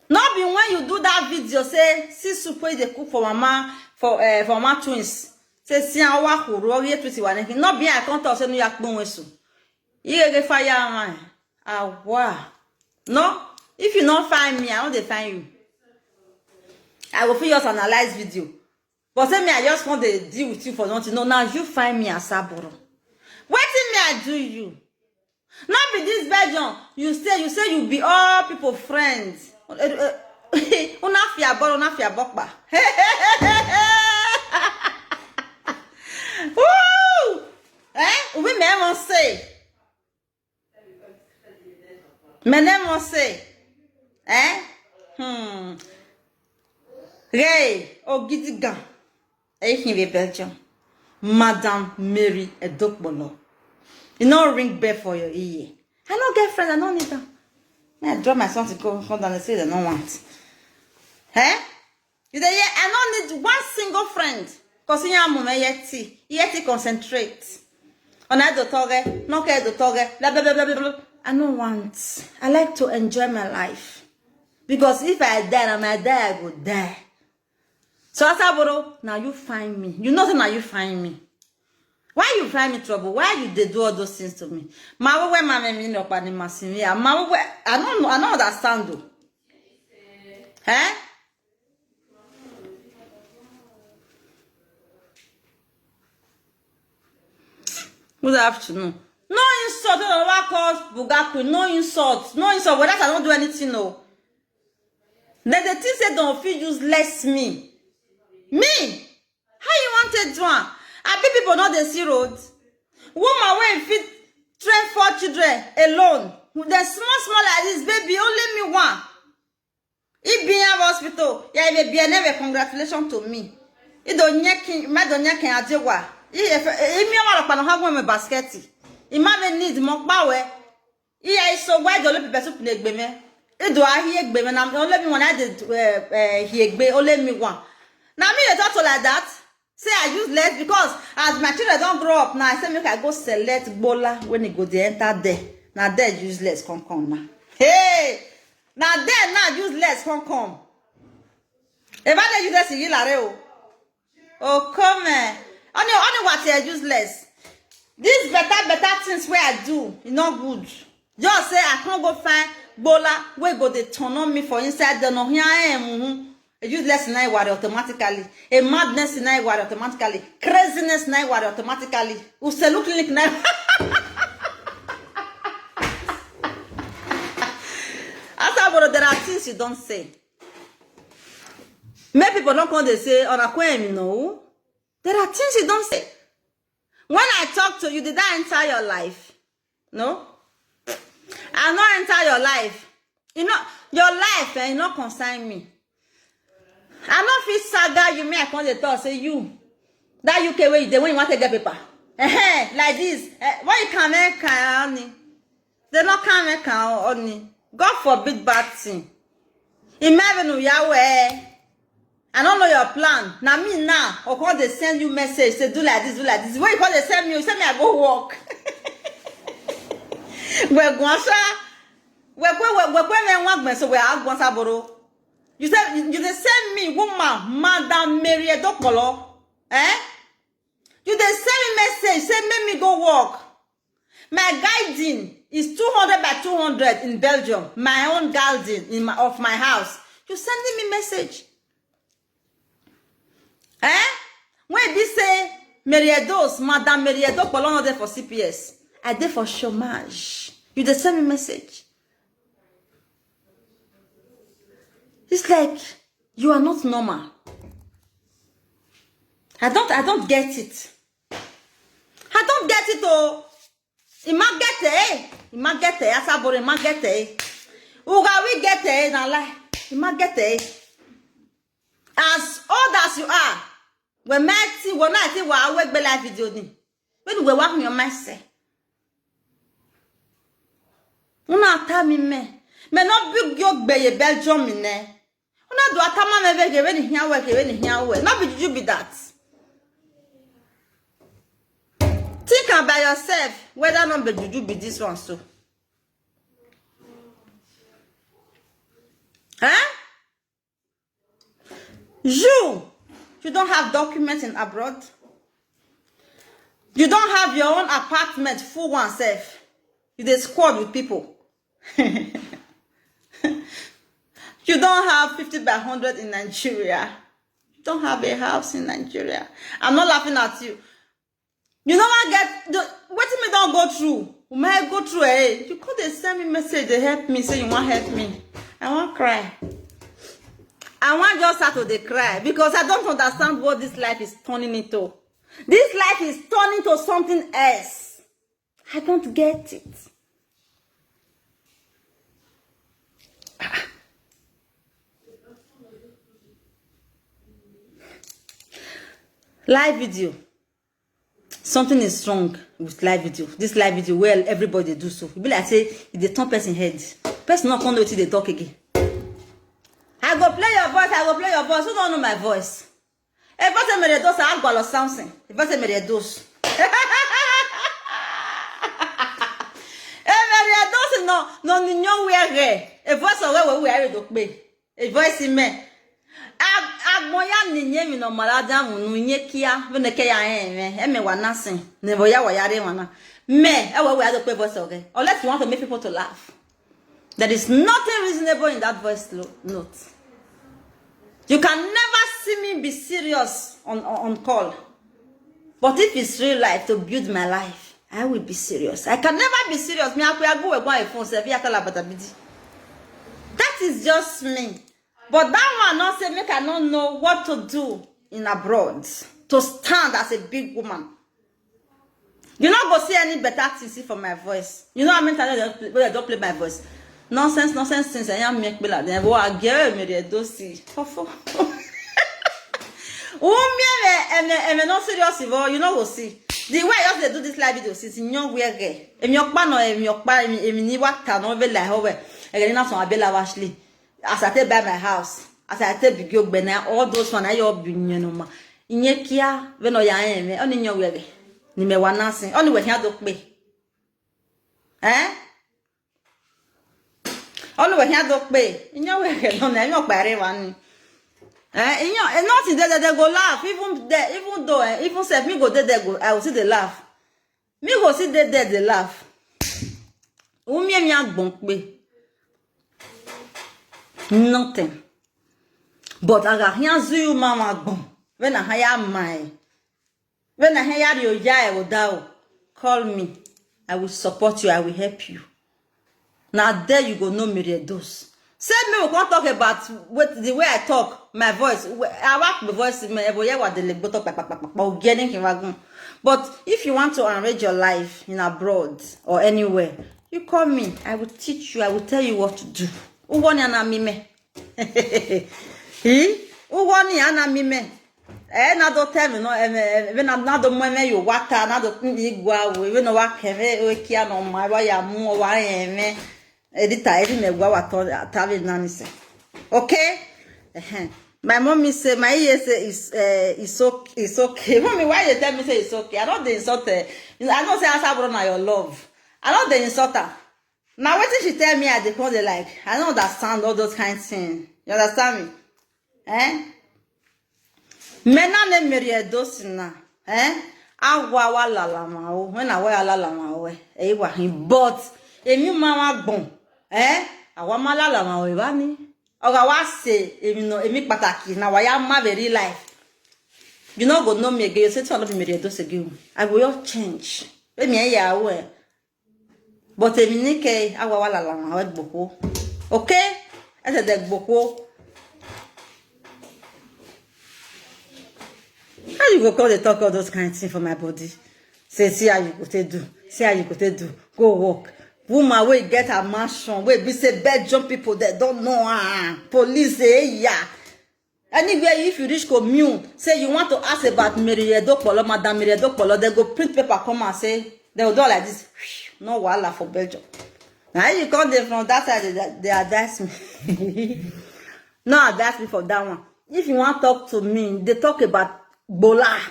Speaker 2: Not be when you do that video, say, see soup wey they cook for mama, for mama twins. Say, see how wa kuro, ye twisi wa neki. Not be I can't tell say no yak bon wesu. You get fire man. Ah, wow. No, if you not find me, I won't find you. I will feel just analyze video. But say me, I just want to deal with you for nothing. No, now you find me Asaboro. What in me I do you? Not be this Belgium. You say you be all people friends. Una fia bokba. Woo! We may say. Menem say. Ray, Gidigan. Be Belgium. Madame Mary Edokbolo. You know ring bell for your ear. I no get friends, I don't need them. I drop my son to go down the street, I don't want. You say, yeah, I don't need one single friend. Because you have moment yet concentrate. On I do toge, no care do toge, blah blah blah blah blah. I don't want. I like to enjoy my life. Because if I die, I go die. So Asaboro, now you find me. You know now you find me. Why you find me trouble? Why you they do all those things to me? Ma we ma me no pa ni masimi. Ma we I don't understand though. Good afternoon. No insult, no cause Bugaku, no insult. No insult, but that I don't do anything, no. Then the thing say don't feel useless me. Me? How you wanted to one? I bet people know the see road. Woman wey fit train 4 children alone. The small like this baby, only me one. If be in hospital, yeah, if be never congratulations to me. Ido nyeki, medo nyeki ajewa. Imi amara pano hagu me basketi. Ima me need mo bawe. Iya iso why do le people soup na egbe me. Ido ahi egbe me na only me one I did he egbe only me one. Now me you talk to like that. Say I use less because as my children don't grow up now, I say make I go select bola when they go they enter there. Now there useless come now. Hey! Now there now useless come. If I useless you la oh come only what you useless. This better things where I do, it's not good. Just say I can't go find bola where go they turn on me for inside the no here I am. A useless in I worry automatically. A madness in I worry automatically. Craziness in I worry automatically. Use look like now. Asaboro, there are things you don't say. Many people don't come they say on a queen, no. There are things you don't say. When I talk to you, did I enter your life? No. I not enter your life. You know your life and you not concern me. I not feel saga you may I come to talk say you that UK way you when you want to get paper. Like this. Why you can't make honey? They not can't make honey. God forbid bad thing. Imagine Yahweh. I don't know your plan. Now me now, or call they send you message, say do like this, do like this. Where you call they send me? You send me I go walk. We're going so we are going Asaboro. You said you send me woman, Madam Mary Dokolo. You they send me message, say make me go walk. My guiding is 200 by 200 in Belgium. My own garden of my house. You sending me message. When they say Mary Edos, Madam Mary Edos, not there for CPS. I there for chômage. You just send me message. It's like you are not normal. I don't get it. I don't get it. Oh, it might get it. Asaboro, it might get it. Uga we get it. Now like it might get it. As old as you are, when I see what I work be live video ni. When we work your myself. Una tell me not big yok be Belgium me ne. Una do atama me be when here work. Not be you be that. Think about yourself whether not be juju be this one so. You don't have documents in abroad. You don't have your own apartment full oneself. You dey squad with people. You don't have 50 by 100 in Nigeria. You don't have a house in Nigeria. I'm not laughing at you. You know what me don't go through. You might go through you could send me message, they help me, say you want help me. I want cry. I want just start to cry because I don't understand what this life is turning into. This life is turning to something else. I don't get it. Live video. Something is wrong with live video. This live video where everybody do so. You be like say if they turn person head. Person not come know till they talk again. I go play your voice. Who don't know my voice? If I say me dos, I go something. If I say me dos. No ninyo where a voice away we are do be. A voice in me. Agboya ninye mi no malada mu nye kia we ne ke ya me wa nasin. Ne boya wa yare wana. Me we are do pe voice okay. Unless you want to make people to laugh. There is nothing reasonable in that voice note. You can never see me be serious on call. But if it's real life to build my life, I will be serious. I can never be serious. That is just me. But that one not say make I don't know what to do in abroad to stand as a big woman. You not go see any better things for my voice. You know how many times I don't play my voice. Nonsense things I am make me like them. What a girl me the dosi. and not serious, you know, we'll see. The way I just do this live video since young we are gay. If your pan or if your pan, if you what can over like over, and not from Abella Ashley. As I take by my house, as I take big yoke, all those one I your being, you know, in your kia, when I am, only your way. Ni me one nothing, only when you don't me. Eh? Only when you don't pay. In your way, no, I'm not very one. You know, and not that they go laugh, even though, even say me go there, they go, I will see the laugh. Me go see there, they laugh. Me bonk me. Nothing. But I got here, you mama bon. When I hire my, when I hire you, yeah, I will die. Call me. I will support you. I will help you. Now there you go, no Edos. Say me we can't talk about with the way I talk, my voice. I work my voice but if you want to enrich your life in abroad or anywhere, you call me. I will teach you. I will tell you what to do. Who want you me me? Who want you me me? Na do tell me no. When I'm not the money you water, na do igwa. We no work here. We kia no my wa ya mu wa me. Okay? My mommy say my ear say it's okay. Mommy, why you tell me say it's okay? I don't the insult her. I don't say Asaboro na your love. I don't the insult her. Now what did she tell me at the point like? I don't understand all those kind of things. You understand me? Eh? Mena ne Edos na. Eh? Awa la ma o. When I wear la ma o. But emi mama bon. Awamala la ma we bani. Oga wa say emi pataki na wa ya ma very life. You know go know me again. You say to love me Edos again. I will change. Let me ya we. But emi nike awala la ma we gboko. Okay? I said the gboko. How you go call the talk all those kind of things for my body? Say see how you go to do. See how you go to do. Go walk. Woman will get a mansion. We be say Belgium people that don't know police yeah. Anywhere if you reach commune, say you want to ask about Edos Polo, Madame Edos Polo, they go print paper come and say they will do like this. No wahala for Belgium. Now you come them from that side, they advise me. No advise me for that one. If you want to talk to me, they talk about Bola.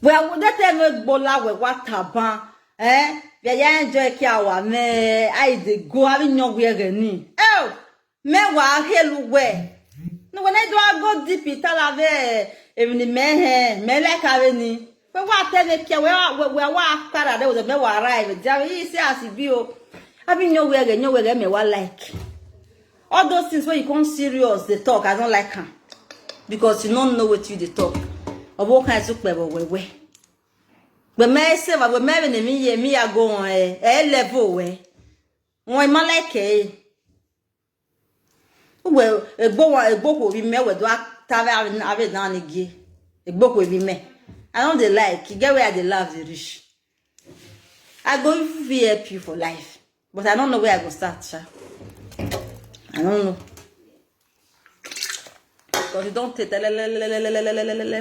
Speaker 2: Well, they tell me Bola with what taban. Ya enjoy kiawa me I dey go having your wear ni. Oh, me wa helu we. No when I do I go deep it all ave even the men me like ave ni. We wa tell me kia we wa para there was a me wa arrive. Jawi say as be o. Having your wear me wa like. All those things when you come serious they talk I don't like her. Because you don't know what you they talk. Of what kind of we. But me say we me me go on level we. Won ma like well egbo we me we do tave ave down igi. Egbo we me. I don't they like. You get where they love the rich. I go help you for life. But I don't know where I go start, sha. I don't know. Because you don't take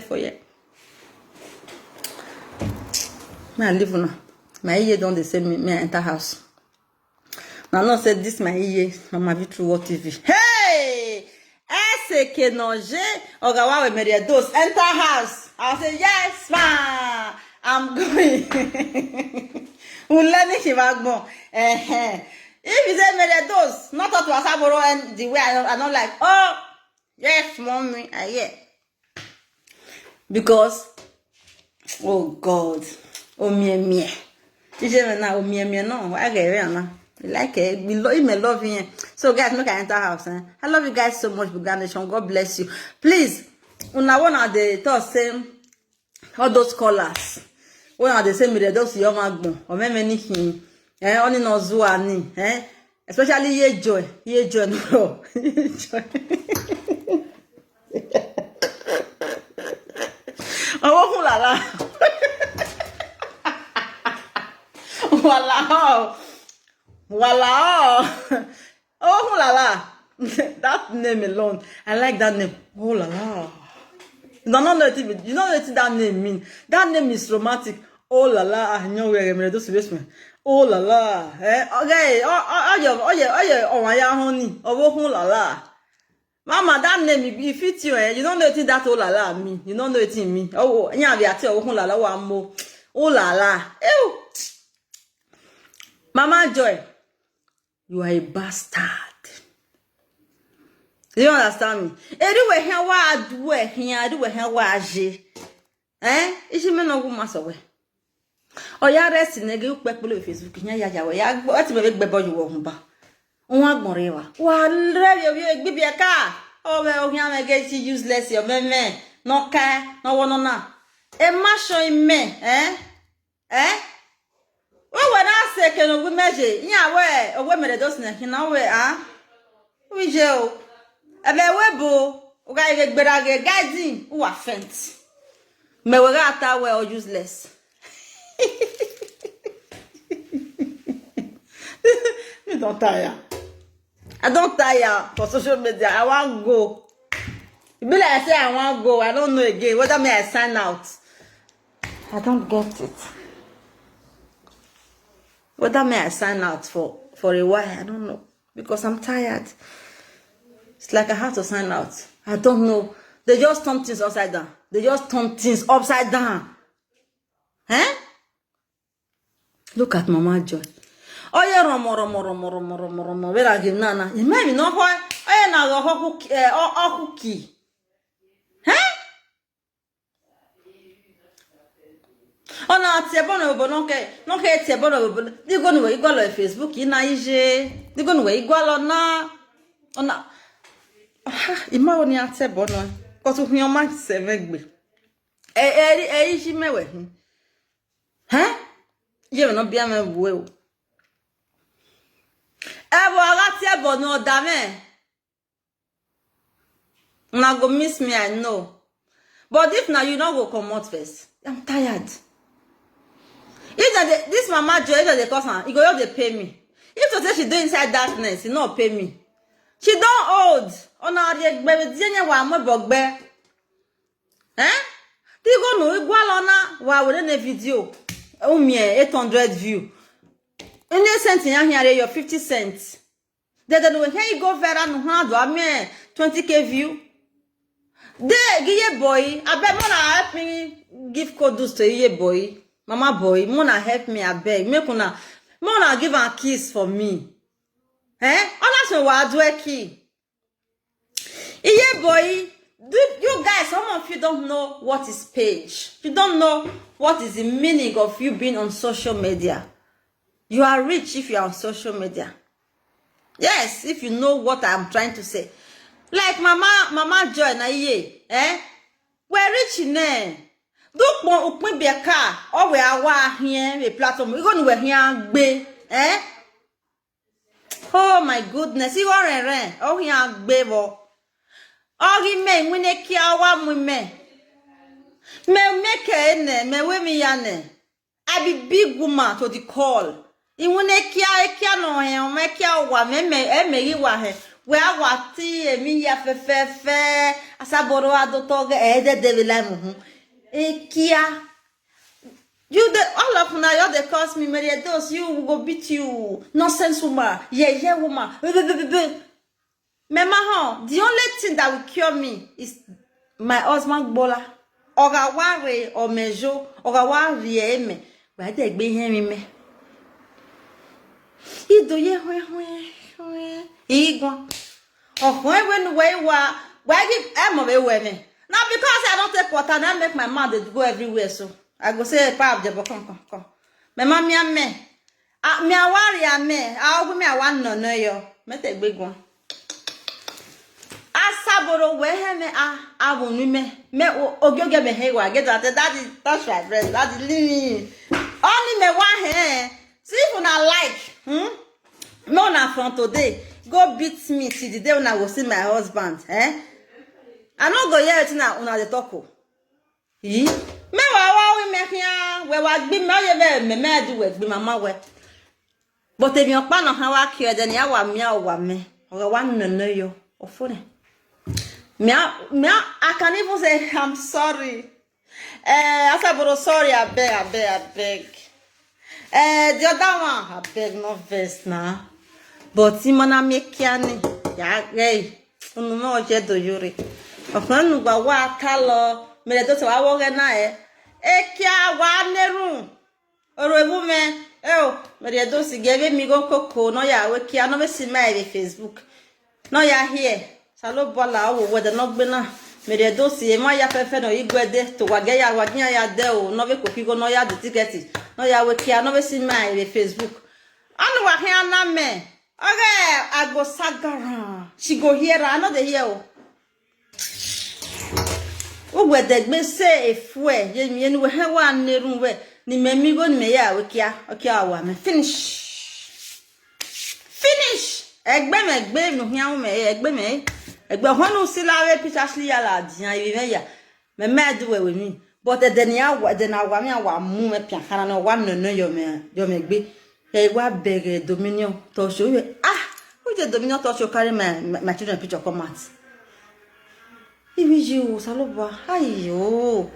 Speaker 2: for you. I live now. My ear don't the same me enter house. Now not say this my ear Mama V through what TV. Hey! Ese que noje ogawa we Edos enter house. I say yes ma. I'm going. Ulani shivagbon. If you say Edos, not to Asaboro and the way I don't like. Oh yes, mommy, I hear. Because oh God. Oh me. This is now me no. I get it now. Like it. We love you. So guys, make I enter house. I love you guys so much, Buganation. God bless you. Please, una one of the thought same all those callers. One of the same those young agbon or many him. Only no zuani. Especially ye joy no. Joy. Oh la la. Voila. Oh la la. That name alone. I like that name. Oh la la. You don't know what that name mean. That name is romantic. Oh la la, I know where I'm ready to. Oh la la, okay. Oh my honey. Oh la la. Mama, that name it fits you. You don't know what that oh la la mean. You don't know what it mean. Oh, yeah, we are telling oh la la one more. Oh la la. Ew. Mama Joy, you are a bastard. You understand me? Anyway, here what do here? I do here what Is it me no go maso Oh, ya rest nigga, you people on Facebook. Ya, what me big baby you won't ba. One more river. One rev you give me a car. Oh, well, here I get you useless, your man. No car, no one on that. A mash in me, Well, when I say, can we measure? Yeah, where a woman that doesn't know where, We jail. A webo, okay, get better get guiding who are fence. Me we got that way or useless. You don't tire. I don't tire for social media. I want go. It be like I say I want go. I don't know again. Whether may I sign out? I don't get it. Whether may I sign out for a while? I don't know. Because I'm tired. It's like I have to sign out. I don't know. They just turn things upside down. Look at Mama Joy. Oh yeah, romo. Where I give nana. You may know why. Oh yeah, na go cookie. Oh na Asaboro bo no ke Asaboro bo. Di go no we go lo Facebook ina ije. Di go no we go lo na. Ona ima oni Asaboro. Cause we on my 7 gbe. She mewe. You no be me we o. Asaboro no dame. Una go miss me, I know. But if now you not go come out first, I'm tired. If this Mama Joy, if they cause her, you go have to pay me. If to say she do inside darkness, you not pay me. She don't old. On our baby, Zenya wa mo bogbe. They go no igualona wa within a video. 800 view. Any cent in here, your 50 cents. Then when you go viral, no hard, I mean 20k view. They give boy. I bet Mona help me give codes to ye boy. Mama boy, Mona help me, I beg. Mona give a kiss for me. Honestly, what do I key? Ye boy, you guys, some of you don't know what is page. You don't know what is the meaning of you being on social media. You are rich if you are on social media. Yes, if you know what I'm trying to say. Like Mama Joy na ye, we're rich in there. Don't want to be a car or we are here a platform. We're going to here be, Oh my goodness, you are a oh here bebo. Oh he may win a kia one me make a me we yane. I be big woman to the call. In when a kia no make your one me you wa where what tea me ya fe Asaboro adotoga de devil Kia. You the all of now you they cause me Edos, you will go beat you. Nonsense woman. Yeah woman. Mama, the only thing that will cure me is my husband bola. Oga ware or mejo, oga ware me. But they be hearing me. He do ye he go. Oh, when why give am away women? Now because I don't take water, I make my mouth go everywhere. So I go say, "Pap, come. My mommy and me. Me a worry me. I'll give me a one no yo. Me take big one. Asaboro where me I will me ogyo get me hey get that's right, friend. That's me. Only me one hair. See if you not like, no na from today. Go beat me till the day when I will see my husband, I no go hear it now una the talk. Me wa we me here we wa gbe me do we mama we. But if your pan on how I care then ya wa me o wa me. O wa no yo. Ofone. I can even say I'm sorry. Asaboro, sorry, I beg. The other one, I beg, no verse now. But Simona mekiani, hey, unume ojedo yuri. Ofanu gba wa kalo, mere do se wa wo na ekia wa neru. Oro ebume, mere do si gebe mi go koko no ya we kia no me si my Facebook. No ya here. Salo bola wo we de no gbe na. Mere do si ma ya fefe no igwede to wage ya wagnya ya de o no be kopi go no ya the ticket. No ya we kia no me si my Facebook. Anu wa hia na me. Okay, I go sagara. She go here, I know the here. Oh, where the me say if we, you we have one room where ni me go me ya we kia, okay, I me finish. Egbe no hia me, egbe honu sila we pitachli ya la dia we ya. Me do with me. But the nia the na wa me wa mu me piakana no wa no yo me gbe. Hey, what beg Dominion to show you? Who the Dominion to show carry my children picture come out? Even you, Saloba, ayo.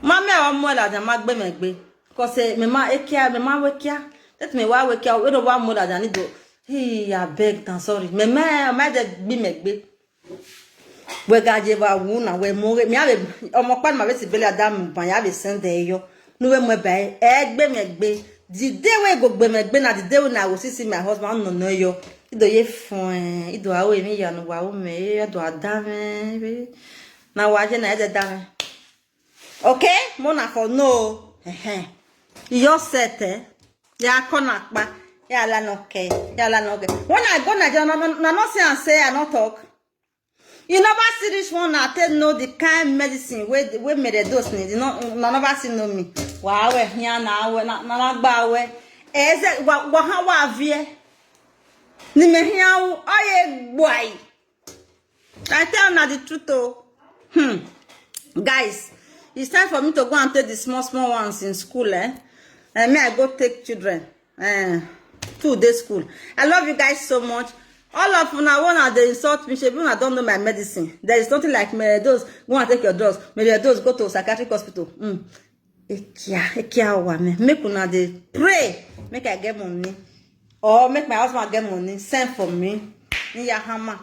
Speaker 2: Mamma, I'm more than Magbe. Cause me ma ekia, me ma wekia. Let me wa wekia, we don't want more than it do. Hey, I beg, I'm sorry. Me ma be megbe. We gajeva wuna, we more me have omopan ma vesi bele adam ban ya be send yo. No we mo bai, egbe megbe. The day we go megbe na the day when I will see my husband no yo. Ido ye fun, ido awo emi ya no wa o me, ido adame. Na wa je na e dame. Okay? Mona for no. You set ya kona pa. Ya la no ke. When I go na no say I no talk. You never see this one. I tell no the kind medicine we made a dose need. You know, never see no me. Wow, we here now. We na gba we. Eze wa vie. Ni me here oye boy. I tell na the truth oh. Guys, it's time for me to go and take the small ones in school, And me I go take children. 2-day school. I love you guys so much. All of now one they insult me. Shebi I don't know my medicine. There is nothing like Edos. Go and take your drugs. Edos go to psychiatric hospital. Ekia wa me. Make una dey pray. Make I get money. Or make my husband get money. Send for me. Ni ya hammer.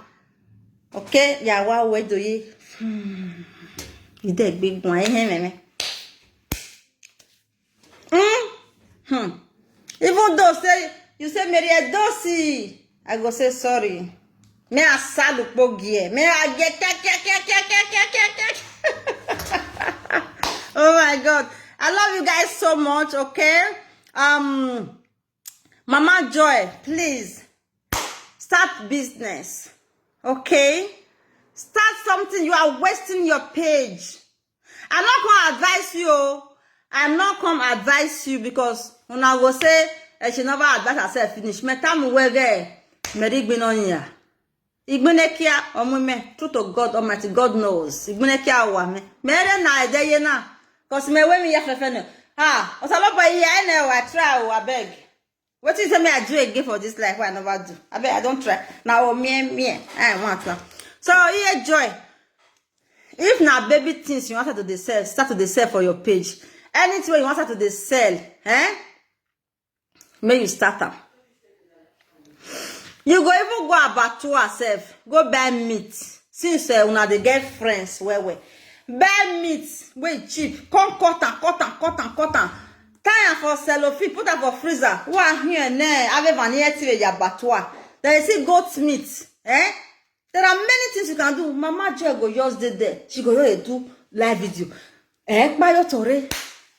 Speaker 2: Okay? Ya wa we do ye. You dey big one. Me. Even though you say Mary Edosi. I go say sorry. Me a salu pogie. Me a get. Oh my God. I love you guys so much, okay? Mama Joy, please start business. Okay? Start something. You are wasting your page. I'm not gonna advise you. I'm not come advise you because when I go say she never advise herself finish. Me time we there. Merigbinon Igbenekia omume, truth to God Almighty, God knows. Igbenekia wa me. Mere na ide ye na. Cause me we me ya fefe no. Osalopo ye I try I beg. What is me I do again for this life I never do. I beg I don't try. Now me I want to. So here Joy. If na baby things you want to sell, start to sell for your page. Anything you want to sell, may you start them. You go even go about to yourself. Go buy meat. Since una dey get friends well. Buy meat wey cheap. Come cut am. Tie am for cellophane. Put am for freezer. Who here ne? Have vanilla tea with your batwa. There is goat meat. There are many things you can do. Mama Joy go just dey there. She go just do live video. Kpayo tore.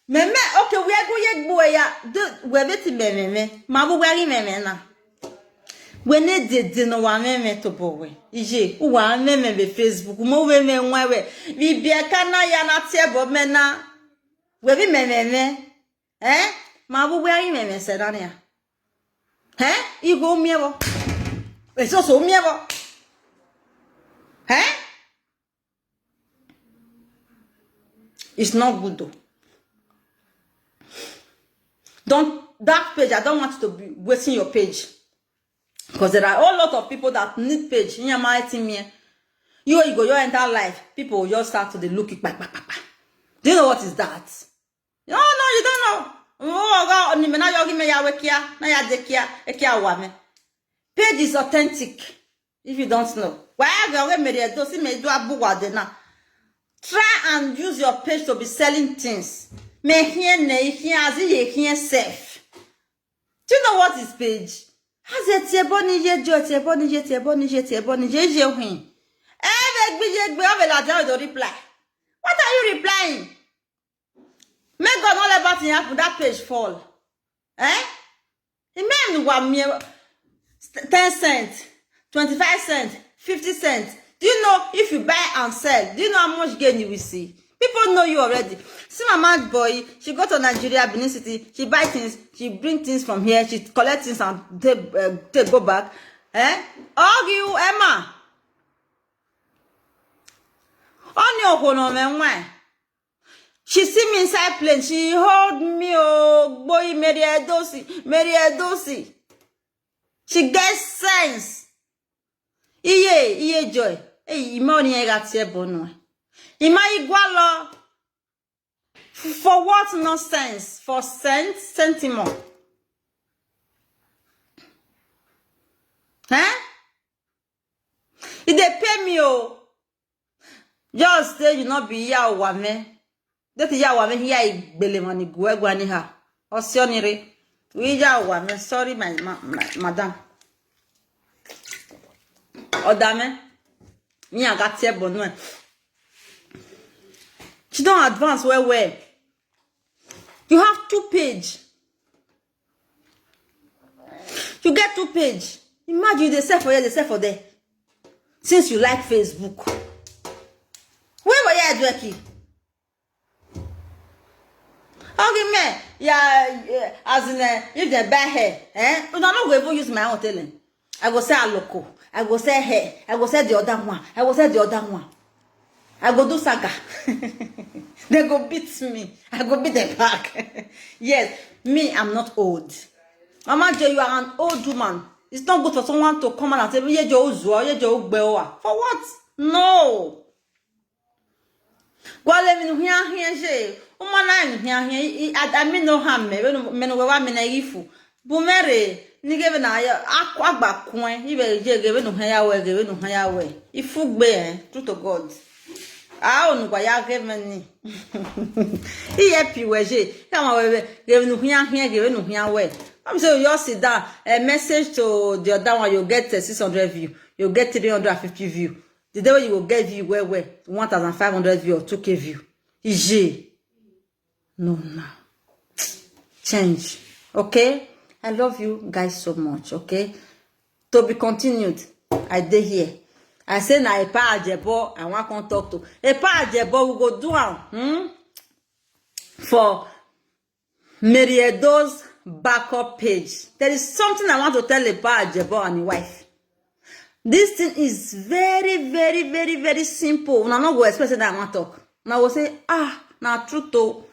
Speaker 2: Meme okay we go yegbo ya. We beti meme. Mabu we meme na. When they did no one me to boy. Ije, uwa me be Facebook, mo we me nwewe. Vi bia kana ya na tebo mena. We bi me. Ma bu we me se na ya. Igo miebo. Eso so miebo. It's not good though. That page, I don't want you to be wasting your page. Because there are a lot of people that need page. You go your entire life, people will just start to they look it back. Do you know what is that? No, you don't know. Oh God, now you give me ya wekia, na ya dekia, ekia wame. Page is authentic. If you don't know, why are you made those me do abuwadena? Try and use your page to be selling things. Me here ne here as here safe. Do you know what is page? Has it tieboni je jo tieboni je win. Reply. What are you replying? Make God all about happen that page fall. Eh? It meant 10 cents, 25 cents, 50 cents. Do you know if you buy and sell? Do you know how much gain you will see? People know you already. See my mad boy, she go to Nigeria, Benin City, she buy things, she bring things from here, she collect things and take go back. Eh? Argue, Emma. She see me inside plane, she hold me, oh boy, Mary Edosi. She gets sense. Iye joy. Hey, money I got here bono. Ima igualo. For what nonsense? For sentiment. Huh? If they pay me, oh. Just say you not be ya wame. That ya wame here belemani guegwani ha. Osionire. We ya wame. Sorry, my madam. Odame. Me I got here bonwe. She don't advance where. You have 2 page. You get 2 page. Imagine they sell for here, they sell for there. Since you like Facebook. Where were you doing? Okay, man. Yeah, as in if they buy hair, I'm not going to use my own telling. I go say a local. I go say hair. I go say the other one. I go say the other one. I go do saga. They go beat me. I go beat them back. Yes, me, I'm not old. Mama J, you are an old woman. It's not good for someone to come and say, "Ye jo uzwa, ye jo ugbewa." For what? No. Gwale mi nuhia je. Umana nuhia. I mean no harm me. Me no wa me na ifu. Bumere ni gebe na ya agba kun. Ibe je gebe no ya we. Ifu gbe true to God. Ah, on gwa ya gebe ni. Iye pi weje. Kama we gebe no hia we. I'm saying you sit down a message to the other one, you get 600 view, you get 350 view. The day you will get view where 1,500 view or 2K view. EJ. No. Change. Okay? I love you guys so much, okay? To be continued. I did here. I say na a pa ajebo I want to talk to. A pa ajebo we go do am. For Mary Edos backup page. There is something I want to tell about Ajebo and his wife. This thing is very, very, very, very simple. Now, I'm not going to express that I want to talk. Now, I will say, now, truth though.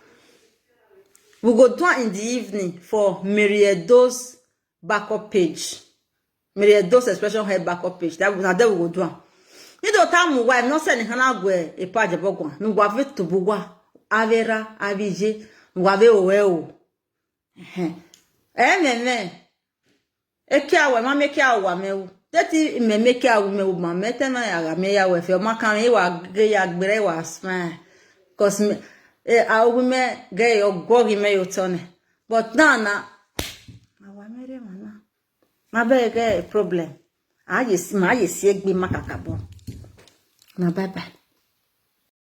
Speaker 2: We go do it in the evening for Mary Edos backup page. Mary Edos expression head backup page. That we go do it. You don't tell me why I'm not saying how go a page Ajebo. No go have to bugwa avera avije. No go have owe. Ekia ma make ya me teti me make ya me ma mete na ya me ya we fe ma kan e wa ge ya gbere wa smile cause me me ge yo gogi me yo tone but na wa mere mana ma be ge problem aye si egbe makakabo na bye bye.